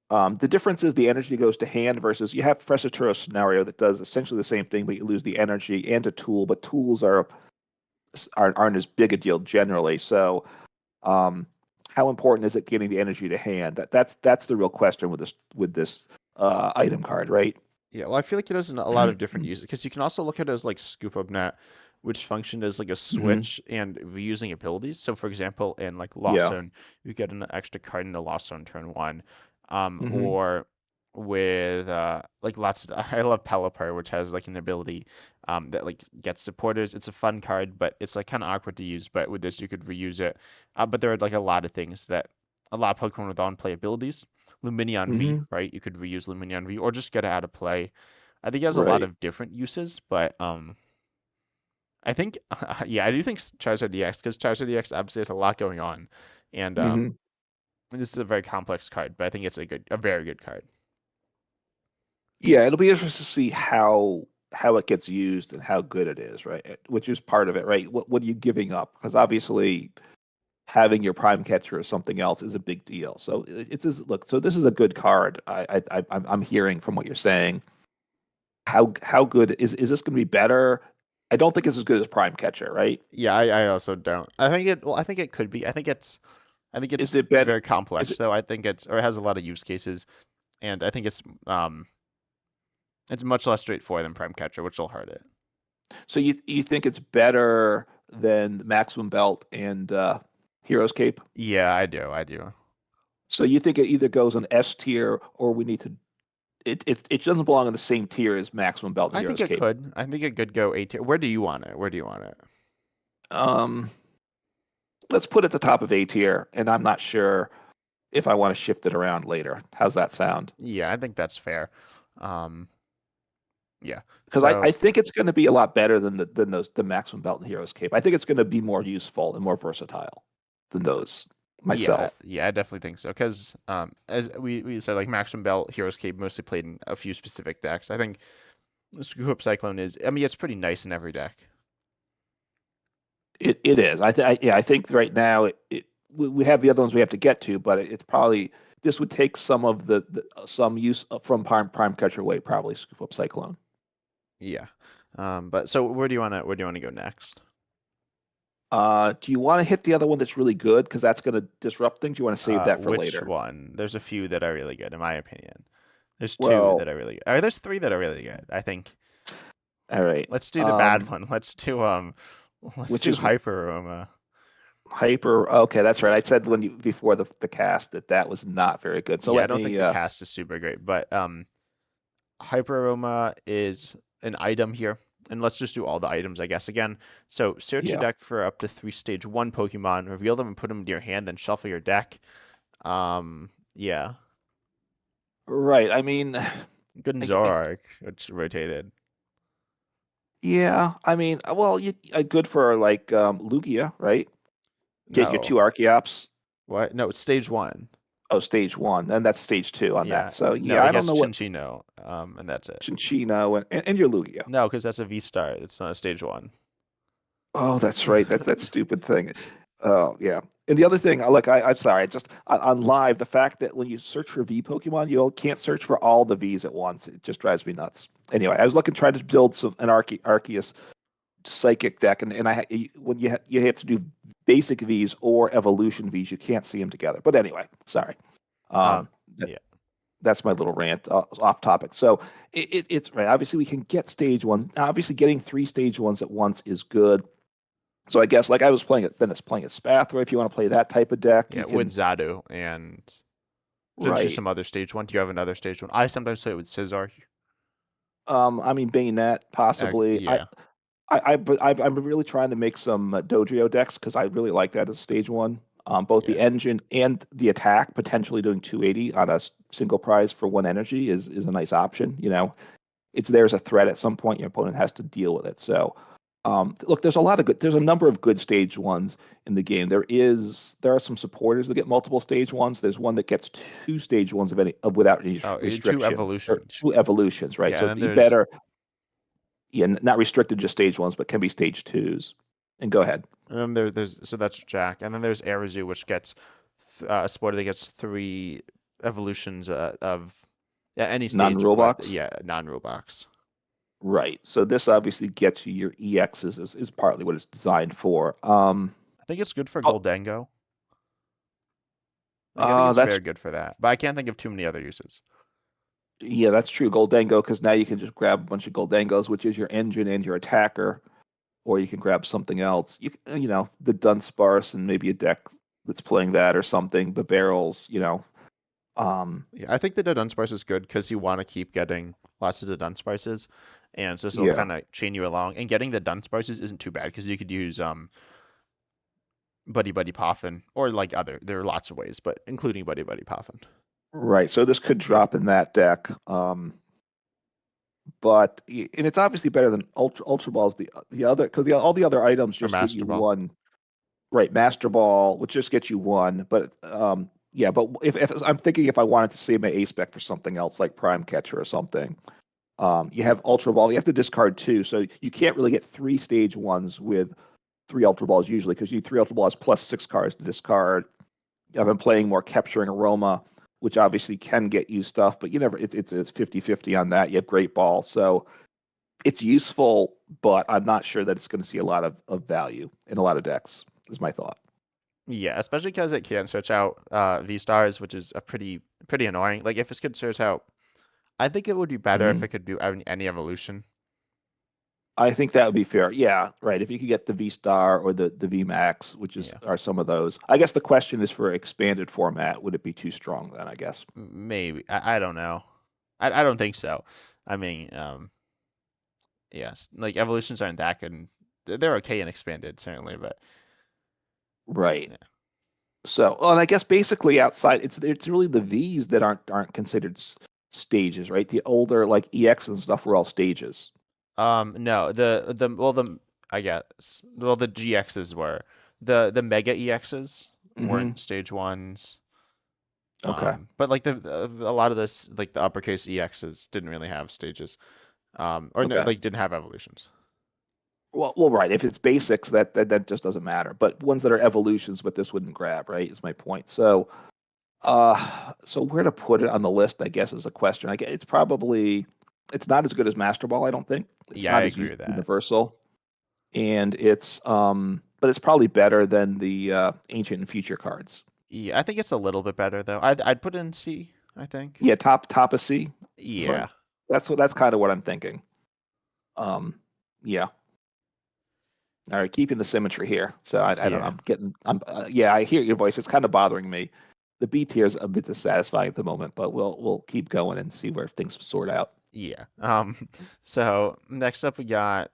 [SPEAKER 2] The difference is the energy goes to hand versus you have Professor Turo's scenario that does essentially the same thing, but you lose the energy and a tool. But tools aren't as big a deal generally. So um, how important is it getting the energy to hand? That's the real question with this item card, right?
[SPEAKER 1] Yeah, well, I feel like it has a lot of different uses because you can also look at it as like Scoop Up Net, which functioned as like a
[SPEAKER 2] Hmm.
[SPEAKER 1] switch and reusing abilities. So, for example, in like Lost
[SPEAKER 2] Yeah.
[SPEAKER 1] Zone, you get an extra card in the Lost Zone turn one,
[SPEAKER 2] Hmm.
[SPEAKER 1] or with like lots. I love Pelipper, which has like an ability that like gets supporters. It's a fun card, but it's like kind of awkward to use. But with this, you could reuse it. But there are like a lot of things that a lot of Pokemon with on play abilities. Luminion V,
[SPEAKER 2] Hmm.
[SPEAKER 1] right? You could reuse Luminion V or just get it out of play. I think it has a lot
[SPEAKER 2] Right.
[SPEAKER 1] of different uses, but I think yeah, I do think Charizard DX because Charizard DX obviously has a lot going on, and
[SPEAKER 2] Hmm.
[SPEAKER 1] this is a very complex card, but I think it's a very good card.
[SPEAKER 2] Yeah, it'll be interesting to see how it gets used and how good it is, right? Which is part of it, right? What are you giving up? Because obviously having your prime catcher or something else is a big deal. So it's this look. So this is a good card. I'm hearing from what you're saying. How good is this going to be better? I don't think it's as good as prime catcher, right?
[SPEAKER 1] Yeah, I also don't. I think it well, I think it could be. I think it's
[SPEAKER 2] Is it better?
[SPEAKER 1] very
[SPEAKER 2] Is
[SPEAKER 1] complex
[SPEAKER 2] it
[SPEAKER 1] though. I think it has a lot of use cases, and I think it's much less straightforward than Prime Catcher, which will hurt it.
[SPEAKER 2] so you think it's better than Maximum Belt and Hero's Cape?
[SPEAKER 1] Yeah, I do.
[SPEAKER 2] So you think it either goes on S tier or we need to it doesn't belong in the same tier as Maximum Belt and
[SPEAKER 1] I think
[SPEAKER 2] Hero's
[SPEAKER 1] it
[SPEAKER 2] Cape.
[SPEAKER 1] could. I think it could go A tier. Where do you want it? Where do you want it?
[SPEAKER 2] Um, let's put it at the top of A tier, and I'm not sure if I want to shift it around later. How's that sound?
[SPEAKER 1] Yeah, I think that's fair. Um, yeah.
[SPEAKER 2] Because I
[SPEAKER 1] So
[SPEAKER 2] think it's going to be a lot better than the Maximum Belt and Hero's Cape. I think it's going to be more useful and more versatile than those
[SPEAKER 1] yeah,
[SPEAKER 2] myself.
[SPEAKER 1] yeah, I definitely think so. Because as we said, like Maximum Belt, Heroes Cape mostly played in a few specific decks. I think Scoop Up Cyclone is. I mean, it's pretty nice in every deck.
[SPEAKER 2] It is. Yeah, I think right now we have the other ones we have to get to, but it's probably this would take some of some use from Prime Catcher away, probably Scoop Up Cyclone.
[SPEAKER 1] Yeah. But so where do you want to go next?
[SPEAKER 2] Do you want to hit the other one that's really good because that's going to disrupt things? You want to save that for
[SPEAKER 1] Which
[SPEAKER 2] later?
[SPEAKER 1] one? There's a few that are really good, in my opinion. There's two
[SPEAKER 2] Well,
[SPEAKER 1] that are really good. Or there's three that are really good. I think.
[SPEAKER 2] all right.
[SPEAKER 1] Let's do the bad one. Let's
[SPEAKER 2] Which
[SPEAKER 1] do
[SPEAKER 2] is
[SPEAKER 1] Hyper Aroma.
[SPEAKER 2] hyper. Okay, that's right. I said when you before the cast that was not very good. So
[SPEAKER 1] Yeah, I
[SPEAKER 2] let
[SPEAKER 1] don't think
[SPEAKER 2] me.
[SPEAKER 1] the cast is super great, but Hyper Aroma is an item here. And let's just do all the items, I guess, again. So search your
[SPEAKER 2] Yeah.
[SPEAKER 1] deck for up to 3 stage 1 Pokemon, reveal them and put them into your hand, then shuffle your deck. Yeah.
[SPEAKER 2] Right. I mean,
[SPEAKER 1] Good in
[SPEAKER 2] I,
[SPEAKER 1] Zoroark, which rotated.
[SPEAKER 2] yeah. I mean, well, good for like Lugia, right? Get your two
[SPEAKER 1] No.
[SPEAKER 2] Archeops.
[SPEAKER 1] What? No, it's stage 1.
[SPEAKER 2] Oh, stage one, and that's stage two on that.
[SPEAKER 1] Yeah.
[SPEAKER 2] So
[SPEAKER 1] No,
[SPEAKER 2] yeah,
[SPEAKER 1] it
[SPEAKER 2] I don't
[SPEAKER 1] gets
[SPEAKER 2] know what
[SPEAKER 1] Chinchino, and that's it.
[SPEAKER 2] Chinchino and your Lugia.
[SPEAKER 1] No, because that's a V star. It's not a stage 1.
[SPEAKER 2] Oh, that's right. That's that stupid thing. Oh yeah. And the other thing, look, I'm sorry. Just on live, the fact that when you search for V Pokemon, you can't search for all the Vs at once. It just drives me nuts. Anyway, I was looking trying to build an Arceus psychic deck, and when you have to do basic Vs or evolution Vs, you can't see them together. But anyway, sorry.
[SPEAKER 1] Um,
[SPEAKER 2] Um,
[SPEAKER 1] yeah,
[SPEAKER 2] that's my little rant off topic. So it's right. Obviously, we can get stage ones. Obviously, getting three stage ones at once is good. So I guess like I was playing at Venice, playing at Spathra. If you want to play that type of deck,
[SPEAKER 1] yeah,
[SPEAKER 2] you
[SPEAKER 1] with
[SPEAKER 2] can.
[SPEAKER 1] Zadu and potentially
[SPEAKER 2] Right.
[SPEAKER 1] some other stage one. Do you have another stage one? I sometimes play it with Scizor.
[SPEAKER 2] I mean Bayonet possibly.
[SPEAKER 1] Yeah,
[SPEAKER 2] I'm really trying to make some Dodrio decks because I really like that as stage one. Both
[SPEAKER 1] yeah.
[SPEAKER 2] the engine and the attack, potentially doing 280 on a single prize for one energy is a nice option. It's there's a threat at some point. Your opponent has to deal with it. So, look, there's a number of good stage ones in the game. There are some supporters that get multiple stage ones. There's one that gets two stage ones without any
[SPEAKER 1] Oh, two
[SPEAKER 2] restriction, or
[SPEAKER 1] evolutions.
[SPEAKER 2] two evolutions, right?
[SPEAKER 1] Yeah,
[SPEAKER 2] So
[SPEAKER 1] and then
[SPEAKER 2] you
[SPEAKER 1] there's
[SPEAKER 2] better, yeah, not restricted to stage ones, but can be stage twos. And go ahead.
[SPEAKER 1] there's so that's Jack, and then there's Arazu, which gets a supporter that gets three evolutions of yeah, any stage,
[SPEAKER 2] Non-rule
[SPEAKER 1] but
[SPEAKER 2] box.
[SPEAKER 1] yeah, non-rule box.
[SPEAKER 2] Right. So this obviously gets you your EXs is partly what it's designed for.
[SPEAKER 1] I think it's good for
[SPEAKER 2] Oh,
[SPEAKER 1] Goldango. Like I think it's
[SPEAKER 2] that's
[SPEAKER 1] very good for that, but I can't think of too many other uses.
[SPEAKER 2] yeah, that's true. Goldango, because now you can just grab a bunch of Goldangos, which is your engine and your attacker, or you can grab something else. The Dunsparce and maybe a deck that's playing that or something. The barrels. Um,
[SPEAKER 1] Yeah, I think the Dunsparce is good because you want to keep getting lots of the Dunsparces, and so this will
[SPEAKER 2] yeah.
[SPEAKER 1] kind of chain you along. And getting the Dunsparces isn't too bad because you could use Buddy Buddy Poffin or like other. There are lots of ways, but including Buddy Buddy Poffin.
[SPEAKER 2] Right. So this could drop in that deck. But and it's obviously better than Ultra Balls. The other because all the other items
[SPEAKER 1] Or
[SPEAKER 2] just get you
[SPEAKER 1] Master Ball.
[SPEAKER 2] one. Right, Master Ball, which just gets you one. But yeah. But if I'm thinking if I wanted to save my A spec for something else like Prime Catcher or something, you have Ultra Ball. You have to discard two, so you can't really get three stage ones with three Ultra Balls usually because you need three Ultra Balls plus 6 cards to discard. I've been playing more Capturing Aroma, which obviously can get you stuff, but you never. It's 50-50 on that. You have Great Ball, so it's useful, but I'm not sure that it's going to see a lot of value in a lot of decks. Is my thought.
[SPEAKER 1] Yeah, especially because it can search out V stars, which is a pretty annoying. Like if it could search out, I think it would be better if
[SPEAKER 2] Mhm.
[SPEAKER 1] it could do any evolution.
[SPEAKER 2] I think that would be fair. Yeah, right. If you could get the V Star or the V Max, which
[SPEAKER 1] Yeah,
[SPEAKER 2] are some of those. I guess the question is for expanded format, would it be too strong then? I guess.
[SPEAKER 1] maybe. I don't know. I don't think so. I mean, yes, like evolutions aren't that good. They're okay and expanded certainly, but
[SPEAKER 2] Right.
[SPEAKER 1] yeah.
[SPEAKER 2] So, well, and I guess basically outside, it's really the V's that aren't considered stages, right? The older like EX and stuff were all stages.
[SPEAKER 1] No, the well the I guess well the GXs were the Mega EXs
[SPEAKER 2] Hmm.
[SPEAKER 1] weren't stage ones.
[SPEAKER 2] Okay.
[SPEAKER 1] But like a lot of this like the uppercase EXs didn't really have stages. Or no,
[SPEAKER 2] Okay.
[SPEAKER 1] like didn't have evolutions.
[SPEAKER 2] Well, right. If it's basics, that just doesn't matter. But ones that are evolutions, but this wouldn't grab, right? Is my point. So where to put it on the list, I guess, is a question. I guess it's not as good as Master Ball. I don't think it's
[SPEAKER 1] Yeah, I
[SPEAKER 2] not as
[SPEAKER 1] agree with that.
[SPEAKER 2] universal, and but it's probably better than the ancient and future cards.
[SPEAKER 1] Yeah, I think it's a little bit better though. I'd put it in C, I think.
[SPEAKER 2] Yeah, top of C. Right.
[SPEAKER 1] Yeah.
[SPEAKER 2] That's kind of what I'm thinking. Yeah. All right, keeping the symmetry here. So I don't know.
[SPEAKER 1] Yeah.
[SPEAKER 2] Yeah, I hear your voice. It's kind of bothering me. The B tier is a bit dissatisfying at the moment, but we'll keep going and see where things sort out.
[SPEAKER 1] Yeah. So next up we got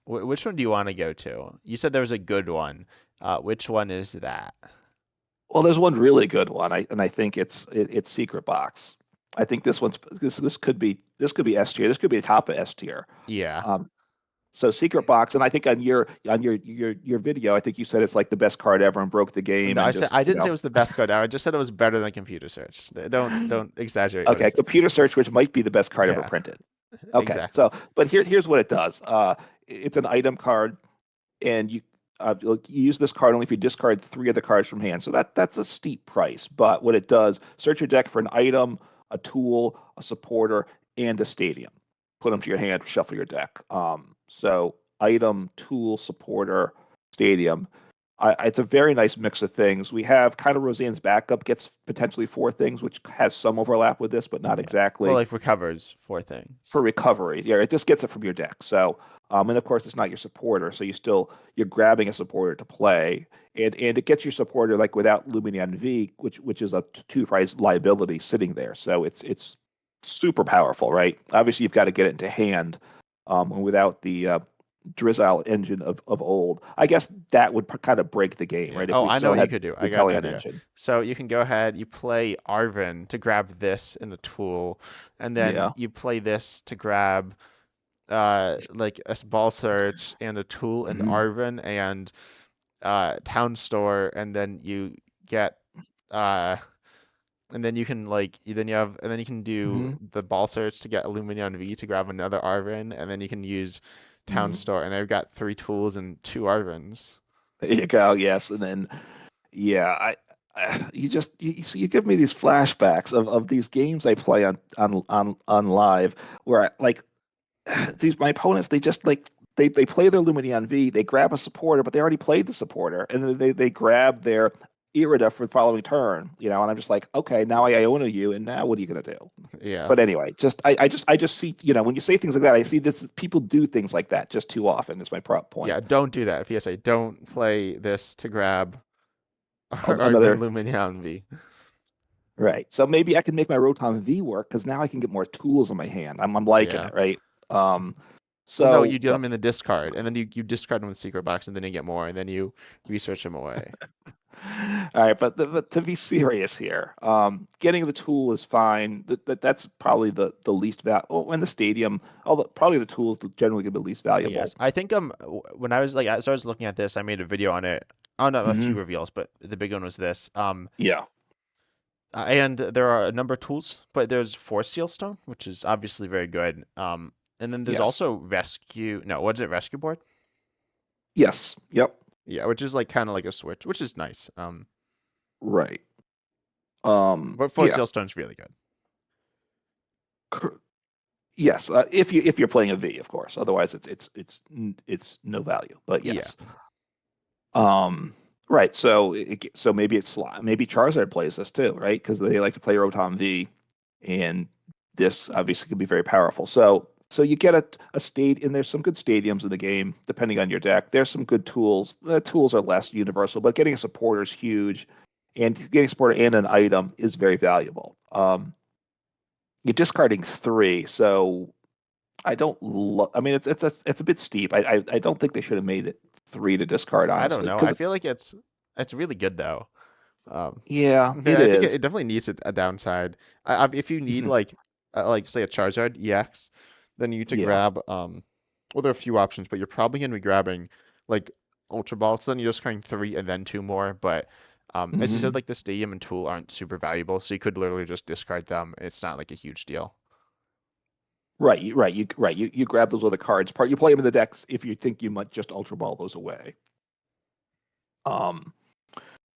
[SPEAKER 1] which one do you want to go to? You said there was a good one. Which one is that?
[SPEAKER 2] Well, there's one really good one. I think it's Secret Box. I think this could be S tier. This could be the top of S tier.
[SPEAKER 1] Yeah.
[SPEAKER 2] Um, so Secret Box, and I think on your video, I think you said it's like the best card ever and broke the game
[SPEAKER 1] No,
[SPEAKER 2] and just
[SPEAKER 1] I didn't say it was the best card out. I just said it was better than computer search. Don't exaggerate what I
[SPEAKER 2] Okay,
[SPEAKER 1] said.
[SPEAKER 2] computer search, which might be the best card ever
[SPEAKER 1] Yeah,
[SPEAKER 2] printed. Okay,
[SPEAKER 1] exactly.
[SPEAKER 2] but here's what it does. It's an item card, and you use this card only if you discard three of the cards from hand. So that's a steep price. But what it does, search your deck for an item, a tool, a supporter, and a stadium. Put them to your hand, shuffle your deck. So item, tool, supporter, stadium. It's a very nice mix of things. We have kind of Roseanne's backup gets potentially four things, which has some overlap with this, but not
[SPEAKER 1] Yeah. Well,
[SPEAKER 2] exactly
[SPEAKER 1] like recovers four things.
[SPEAKER 2] for recovery. Yeah, it just gets it from your deck. So, and of course, it's not your supporter, so you're grabbing a supporter to play, and it gets your supporter like without Lumineon V, which is a two price liability sitting there. So it's super powerful, right? Obviously, you've got to get it into hand, and without the Drizzile engine of old, I guess that would kind of break the game,
[SPEAKER 1] Yeah.
[SPEAKER 2] right? If
[SPEAKER 1] Oh,
[SPEAKER 2] we
[SPEAKER 1] I know
[SPEAKER 2] still
[SPEAKER 1] what you
[SPEAKER 2] had
[SPEAKER 1] could do.
[SPEAKER 2] the
[SPEAKER 1] I got an
[SPEAKER 2] Teleon
[SPEAKER 1] idea.
[SPEAKER 2] engine.
[SPEAKER 1] So you can go ahead, you play Arvin to grab this in the tool, and then
[SPEAKER 2] Yeah.
[SPEAKER 1] you play this to grab like a ball search and a tool and
[SPEAKER 2] Hmm.
[SPEAKER 1] Arvin and town store, and then you get uh and then you can like then you have and then you can do
[SPEAKER 2] Hmm.
[SPEAKER 1] the ball search to get Illuminion V to grab another Arvin, and then you can use town
[SPEAKER 2] Hmm.
[SPEAKER 1] store, and I've got three tools and two Arvins.
[SPEAKER 2] There you go. Yes, and then yeah, you just you give me these flashbacks of these games I play on live where like these my opponents they just like they play their Lumineon V, they grab a supporter, but they already played the supporter, and then they grab their Irida for the following turn, and I'm just like, okay, now I Iona you, and now what are you gonna do?
[SPEAKER 1] Yeah.
[SPEAKER 2] But anyway, just I just see, when you say things like that, I see this people do things like that just too often. Is my point.
[SPEAKER 1] Yeah, don't do that. PSA, don't play this to grab Arvin
[SPEAKER 2] Another
[SPEAKER 1] Lumineon V.
[SPEAKER 2] right. So maybe I can make my Rotom V work because now I can get more tools in my hand. I'm liking
[SPEAKER 1] Yeah.
[SPEAKER 2] it, right? Um,
[SPEAKER 1] Well, no, you
[SPEAKER 2] so
[SPEAKER 1] get them in the discard, and then you discard them in the secret box, and then you get more, and then you research them away.
[SPEAKER 2] all right, but to be serious here, getting the tool is fine. That's probably the least val. Oh, in the stadium, although probably the tools generally going to be least
[SPEAKER 1] Yes,
[SPEAKER 2] valuable.
[SPEAKER 1] I think when I was like as I was looking at this, I made a video on it. On a few
[SPEAKER 2] Hmm.
[SPEAKER 1] reveals, but the big one was this.
[SPEAKER 2] Yeah.
[SPEAKER 1] And there are a number of tools, but there's Force Seal Stone, which is obviously very good. And then there's
[SPEAKER 2] Yes.
[SPEAKER 1] also Rescue. No, what is it? Rescue Board?
[SPEAKER 2] Yes. Yep.
[SPEAKER 1] Yeah, which is like kind of like a switch, which is nice.
[SPEAKER 2] Right.
[SPEAKER 1] But Force
[SPEAKER 2] Yeah.
[SPEAKER 1] Seal Stone's really good.
[SPEAKER 2] Cor- Yes. If you're playing a V, of course. Otherwise, it's no value. But
[SPEAKER 1] Yeah.
[SPEAKER 2] yes. Um, right. So maybe it's maybe Charizard plays this too, right? Because they like to play Rotom V, and this obviously can be very powerful. So you get a state, and there's some good stadiums in the game, depending on your deck. There's some good tools. Tools are less universal, but getting a supporter is huge, and getting a supporter and an item is very valuable. You're discarding three, so I don't. I mean, it's a bit steep. I don't think they should have made it three to discard,
[SPEAKER 1] I don't
[SPEAKER 2] honestly,
[SPEAKER 1] know. I
[SPEAKER 2] because
[SPEAKER 1] feel like it's really good though.
[SPEAKER 2] yeah, it
[SPEAKER 1] I think it,
[SPEAKER 2] is.
[SPEAKER 1] it definitely needs a downside. If you need
[SPEAKER 2] Mhm.
[SPEAKER 1] like say a Charizard EX, then you need to
[SPEAKER 2] Yeah.
[SPEAKER 1] grab well there are a few options, but you're probably gonna be grabbing like Ultra Balls. Then you're just carrying three and then two more. But as you said,
[SPEAKER 2] Hmm.
[SPEAKER 1] like the Stadium and Tool aren't super valuable, so you could literally just discard them. It's not like a huge deal.
[SPEAKER 2] Right. You grab those other cards. Part you play them in the decks if you think you might just Ultra Ball those away. Um.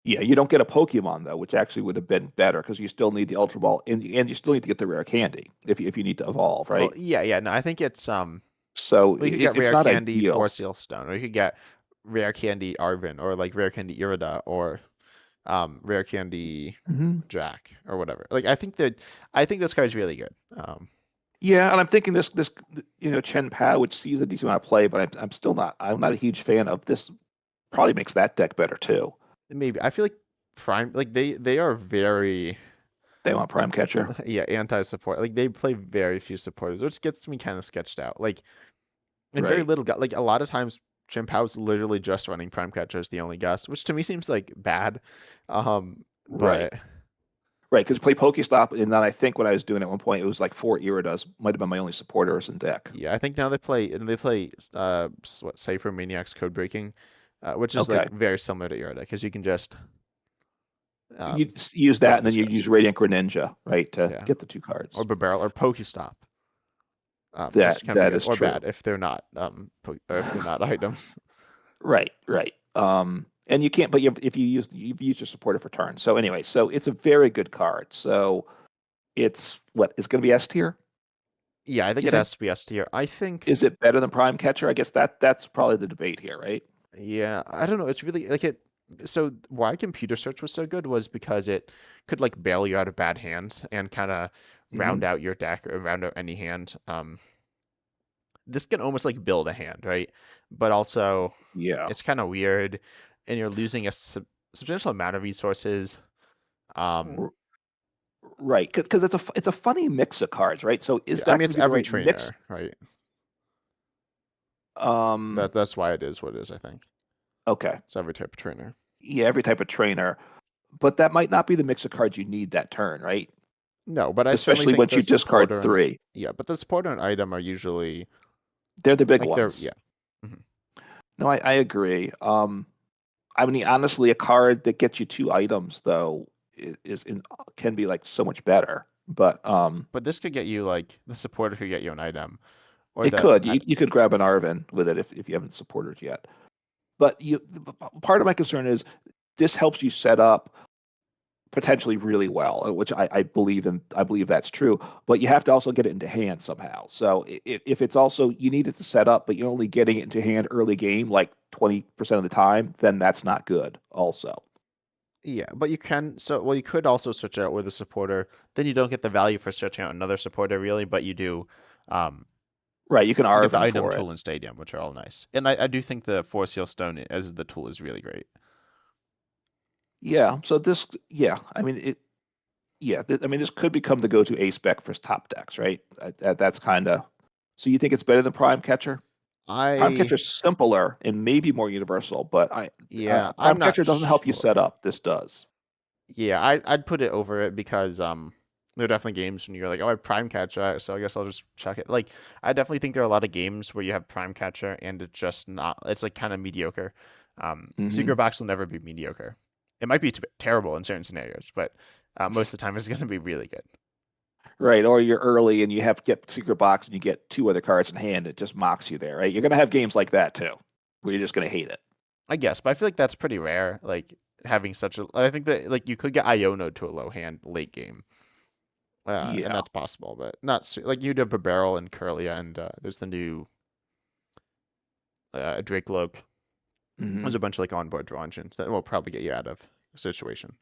[SPEAKER 2] Yeah, you don't get a Pokemon though, which actually would have been better because you still need the Ultra Ball and you still need to get the rare candy if you need to evolve,
[SPEAKER 1] Well,
[SPEAKER 2] right?
[SPEAKER 1] yeah. No, I think it's
[SPEAKER 2] So
[SPEAKER 1] well, you could get
[SPEAKER 2] it's
[SPEAKER 1] Rare
[SPEAKER 2] not
[SPEAKER 1] Candy
[SPEAKER 2] ideal.
[SPEAKER 1] Force Seal Stone, or you could get Rare Candy Arvin, or like Rare Candy Irida, or Rare Candy
[SPEAKER 2] Hmm.
[SPEAKER 1] Jack or whatever. Like I think this card's really good.
[SPEAKER 2] Yeah, and I'm thinking this Chen Pao, which sees a decent amount of play, but I'm still not. I'm not a huge fan of this. Probably makes that deck better too.
[SPEAKER 1] Maybe I feel like Prime like they are very
[SPEAKER 2] They want Prime Catcher.
[SPEAKER 1] yeah anti-support. Like they play very few supporters, which gets me kind of sketched out. Like and very
[SPEAKER 2] Right.
[SPEAKER 1] little like a lot of times Chimpow's literally just running Prime Catcher as the only guess, which to me seems like bad.
[SPEAKER 2] Right.
[SPEAKER 1] But
[SPEAKER 2] Right. Because play Pokestop, and then I think when I was doing it at one point, it was like four Iridas. Might have been my only supporters in deck.
[SPEAKER 1] yeah, I think now they play what Cypher Maniac's Code Breaking, which is
[SPEAKER 2] Okay.
[SPEAKER 1] like very similar to Irida because you can just
[SPEAKER 2] You
[SPEAKER 1] um
[SPEAKER 2] use that,
[SPEAKER 1] don't
[SPEAKER 2] and then you
[SPEAKER 1] discard
[SPEAKER 2] use
[SPEAKER 1] shit.
[SPEAKER 2] Radiant Greninja, right, to
[SPEAKER 1] Yeah,
[SPEAKER 2] get the two
[SPEAKER 1] or
[SPEAKER 2] cards.
[SPEAKER 1] Barrel or Pokestop, which can be
[SPEAKER 2] That
[SPEAKER 1] good
[SPEAKER 2] is
[SPEAKER 1] or
[SPEAKER 2] true.
[SPEAKER 1] bad if they're not or if they're not items.
[SPEAKER 2] Right. Right. And you can't, but if you've used your supporter for turn. So anyway, so it's a very good card. So it's what is going to be S tier.
[SPEAKER 1] Yeah, I think
[SPEAKER 2] You
[SPEAKER 1] it
[SPEAKER 2] think?
[SPEAKER 1] has to be S tier. I think,
[SPEAKER 2] Is it better than Prime Catcher? I guess that's probably the debate here, right?
[SPEAKER 1] yeah, I don't know. It's really like it. So why computer search was so good was because it could like bail you out of bad hands and kind of round
[SPEAKER 2] Hmm.
[SPEAKER 1] out your deck or round out any hand. This can almost like build a hand, right? But also
[SPEAKER 2] Yeah.
[SPEAKER 1] it's kind of weird, and you're losing a substantial amount of resources. Um,
[SPEAKER 2] R- Right, because it's a funny mix of cards, right? So
[SPEAKER 1] yeah,
[SPEAKER 2] is
[SPEAKER 1] I
[SPEAKER 2] that
[SPEAKER 1] mean
[SPEAKER 2] going to
[SPEAKER 1] it's
[SPEAKER 2] be the
[SPEAKER 1] every
[SPEAKER 2] right mix?
[SPEAKER 1] trainer, right?
[SPEAKER 2] Um,
[SPEAKER 1] That's why it is what it is, I think.
[SPEAKER 2] okay.
[SPEAKER 1] It's every type of trainer.
[SPEAKER 2] Yeah, every type of trainer, but that might not be the mix of cards you need that turn, right?
[SPEAKER 1] No, but I certainly
[SPEAKER 2] Especially
[SPEAKER 1] think
[SPEAKER 2] once
[SPEAKER 1] the
[SPEAKER 2] you discard
[SPEAKER 1] supporter and
[SPEAKER 2] three.
[SPEAKER 1] yeah, but the supporter and item are usually
[SPEAKER 2] They're the big
[SPEAKER 1] like they're yeah.
[SPEAKER 2] ones.
[SPEAKER 1] Mhm.
[SPEAKER 2] No, I agree. I mean, honestly, a card that gets you two items though can be like so much better. But
[SPEAKER 1] But this could get you like the supporter could get you an item or
[SPEAKER 2] it
[SPEAKER 1] the
[SPEAKER 2] could. You could grab an Arvin with it if you haven't supported yet. But part of my concern is this helps you set up potentially really well, which I believe in. I believe that's true. But you have to also get it into hand somehow. So if it's also you need it to set up, but you're only getting it into hand early game, like 20% of the time, then that's not good. Also,
[SPEAKER 1] yeah, but you can so well you could also switch out with a supporter. Then you don't get the value for switching out another supporter really, but you do um
[SPEAKER 2] right? You can
[SPEAKER 1] you get the
[SPEAKER 2] Arvin
[SPEAKER 1] item
[SPEAKER 2] for it.
[SPEAKER 1] tool in Stadium, which are all nice. And I do think the Force Seal Stone as the tool is really great.
[SPEAKER 2] Yeah. So this, yeah. I mean it. Yeah. I mean this could become the go-to ace spec for top decks, right? That's kind of. So you think it's better than Prime Catcher? Prime
[SPEAKER 1] I
[SPEAKER 2] Catcher's simpler and maybe more universal, but
[SPEAKER 1] yeah,
[SPEAKER 2] Prime
[SPEAKER 1] I'm not
[SPEAKER 2] Catcher doesn't help you set
[SPEAKER 1] sure.
[SPEAKER 2] up. This does.
[SPEAKER 1] Yeah, I'd put it over it because there are definitely games when you're like, oh, I have Prime Catcher, so I guess I'll just check it. Like I definitely think there are a lot of games where you have Prime Catcher and it's just not it's like kind of mediocre. Secret
[SPEAKER 2] Hmm.
[SPEAKER 1] Box will never be mediocre. It might be terrible in certain scenarios, but most of the time it's going to be really good.
[SPEAKER 2] Right. Or you're early and you have get secret box and you get two other cards in hand. It just mocks you there, right? You're gonna have games like that too, where you're just gonna hate it.
[SPEAKER 1] I guess, but I feel like that's pretty rare. Like having such a, I think that like you could get Iono to a low hand late game, and
[SPEAKER 2] Yeah.
[SPEAKER 1] that's possible, but not like you'd have a barrel and Curlia, and there's the new Drake Loke. There's
[SPEAKER 2] Hmm.
[SPEAKER 1] a bunch of like onboard draw engines that will probably get you out of the situation.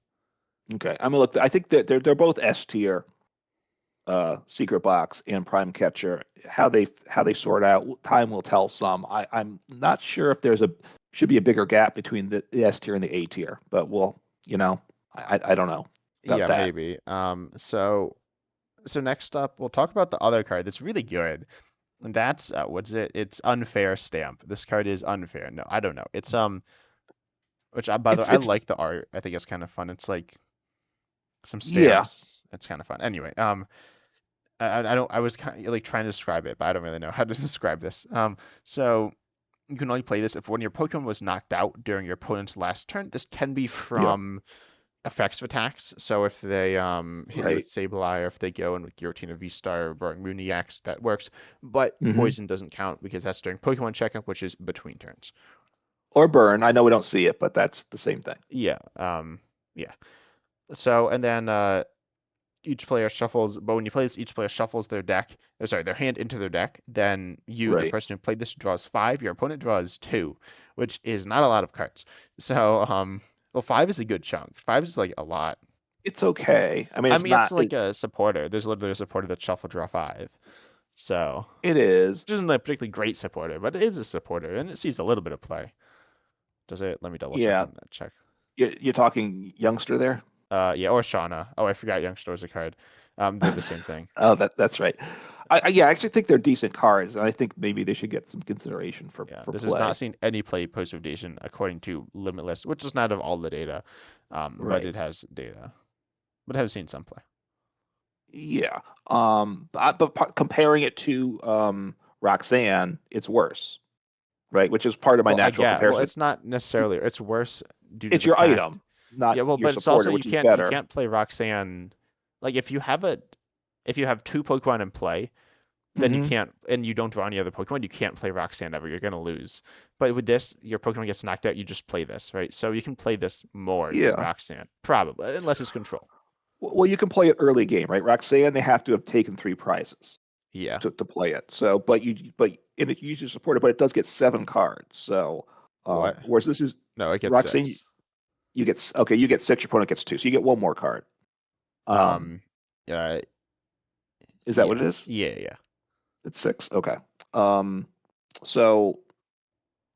[SPEAKER 2] Okay. I mean, look, I think that they're both S tier, secret box and prime catcher. How they sort out, time will tell. Some. I'm not sure if there's a should be a bigger gap between the S tier and the A tier, but we'll, you know, I don't know about
[SPEAKER 1] Yeah,
[SPEAKER 2] that.
[SPEAKER 1] maybe. So next up, we'll talk about the other card that's really good, and that's what's it? It's unfair stamp. This card is unfair. No, I don't know. It's which I, by the way, I
[SPEAKER 2] It's
[SPEAKER 1] like the art. I think it's kind of fun. It's like some
[SPEAKER 2] yeah.
[SPEAKER 1] stamps. It's kind of fun. Anyway, I don't. I was kind of like trying to describe it, but I don't really know how to describe this. So you can only play this if one of your Pokemon was knocked out during your opponent's last turn. This can be
[SPEAKER 2] Yeah.
[SPEAKER 1] from effects of attacks. So if they hit you with
[SPEAKER 2] Right.
[SPEAKER 1] Sableye, or if they go in with Giratina V-Star or Roaring Mooney-X, that works. But
[SPEAKER 2] Hmm.
[SPEAKER 1] poison doesn't count because that's during Pokemon checkup, which is between turns.
[SPEAKER 2] Or burn. I know we don't see it, but that's the same thing.
[SPEAKER 1] Yeah. Yeah. So and then each player shuffles, but when you play this, each player shuffles their deck, or sorry, their hand into their deck. Then you, the
[SPEAKER 2] Right.
[SPEAKER 1] person who played this, draws five. Your opponent draws two, which is not a lot of cards. So, well, five is a good chunk. Five is like a lot.
[SPEAKER 2] It's okay. I mean,
[SPEAKER 1] I
[SPEAKER 2] it's
[SPEAKER 1] mean, it's
[SPEAKER 2] not.
[SPEAKER 1] like a supporter. There's literally a supporter that shuffle draw five. So,
[SPEAKER 2] It is.
[SPEAKER 1] it isn't a particularly great supporter, but it is a supporter, and it sees a little bit of play. Does it? Let me double check
[SPEAKER 2] Yeah.
[SPEAKER 1] on that check.
[SPEAKER 2] You're talking youngster there.
[SPEAKER 1] Yeah, or Shauna. Oh, I forgot Youngster was a card. They're the same thing.
[SPEAKER 2] Oh, that's right. Yeah, I actually think they're decent cards, and I think maybe they should get some consideration for
[SPEAKER 1] Yeah,
[SPEAKER 2] for
[SPEAKER 1] this has not
[SPEAKER 2] play.
[SPEAKER 1] seen any play post-rotation according to Limitless, which does not have all the data, but
[SPEAKER 2] Right.
[SPEAKER 1] it has data, but it has seen some play.
[SPEAKER 2] Yeah. Comparing it to Roxanne, it's worse, right? Which is part of my
[SPEAKER 1] Well, I
[SPEAKER 2] natural
[SPEAKER 1] get, well,
[SPEAKER 2] comparison.
[SPEAKER 1] it's not necessarily, it's worse due to
[SPEAKER 2] It's
[SPEAKER 1] the
[SPEAKER 2] your
[SPEAKER 1] fact,
[SPEAKER 2] item, not
[SPEAKER 1] yeah, well,
[SPEAKER 2] your
[SPEAKER 1] but it's also
[SPEAKER 2] supporter, which is
[SPEAKER 1] you
[SPEAKER 2] better.
[SPEAKER 1] can't play Roxanne, like if you have two Pokemon in play, then you
[SPEAKER 2] Hmm.
[SPEAKER 1] can't, and you don't draw any other Pokemon, you can't play Roxanne ever. You're gonna lose. But with this, your Pokemon gets knocked out, you just play this, right? So you can play this more than
[SPEAKER 2] Yeah.
[SPEAKER 1] Roxanne, probably, unless it's control.
[SPEAKER 2] Well, you can play it early game, right? Roxanne, they have to have taken three prizes.
[SPEAKER 1] Yeah.
[SPEAKER 2] to play it. So, but and it usually supported, but it does get 7 cards. So,
[SPEAKER 1] What?
[SPEAKER 2] whereas this is
[SPEAKER 1] No, it gets
[SPEAKER 2] Roxanne,
[SPEAKER 1] 6.
[SPEAKER 2] you get okay, you get 6. Your opponent gets 2, so you get one more card. Um,
[SPEAKER 1] Um, uh,
[SPEAKER 2] is that what
[SPEAKER 1] yeah,
[SPEAKER 2] it is?
[SPEAKER 1] yeah, yeah.
[SPEAKER 2] It's 6. Okay. Um, so,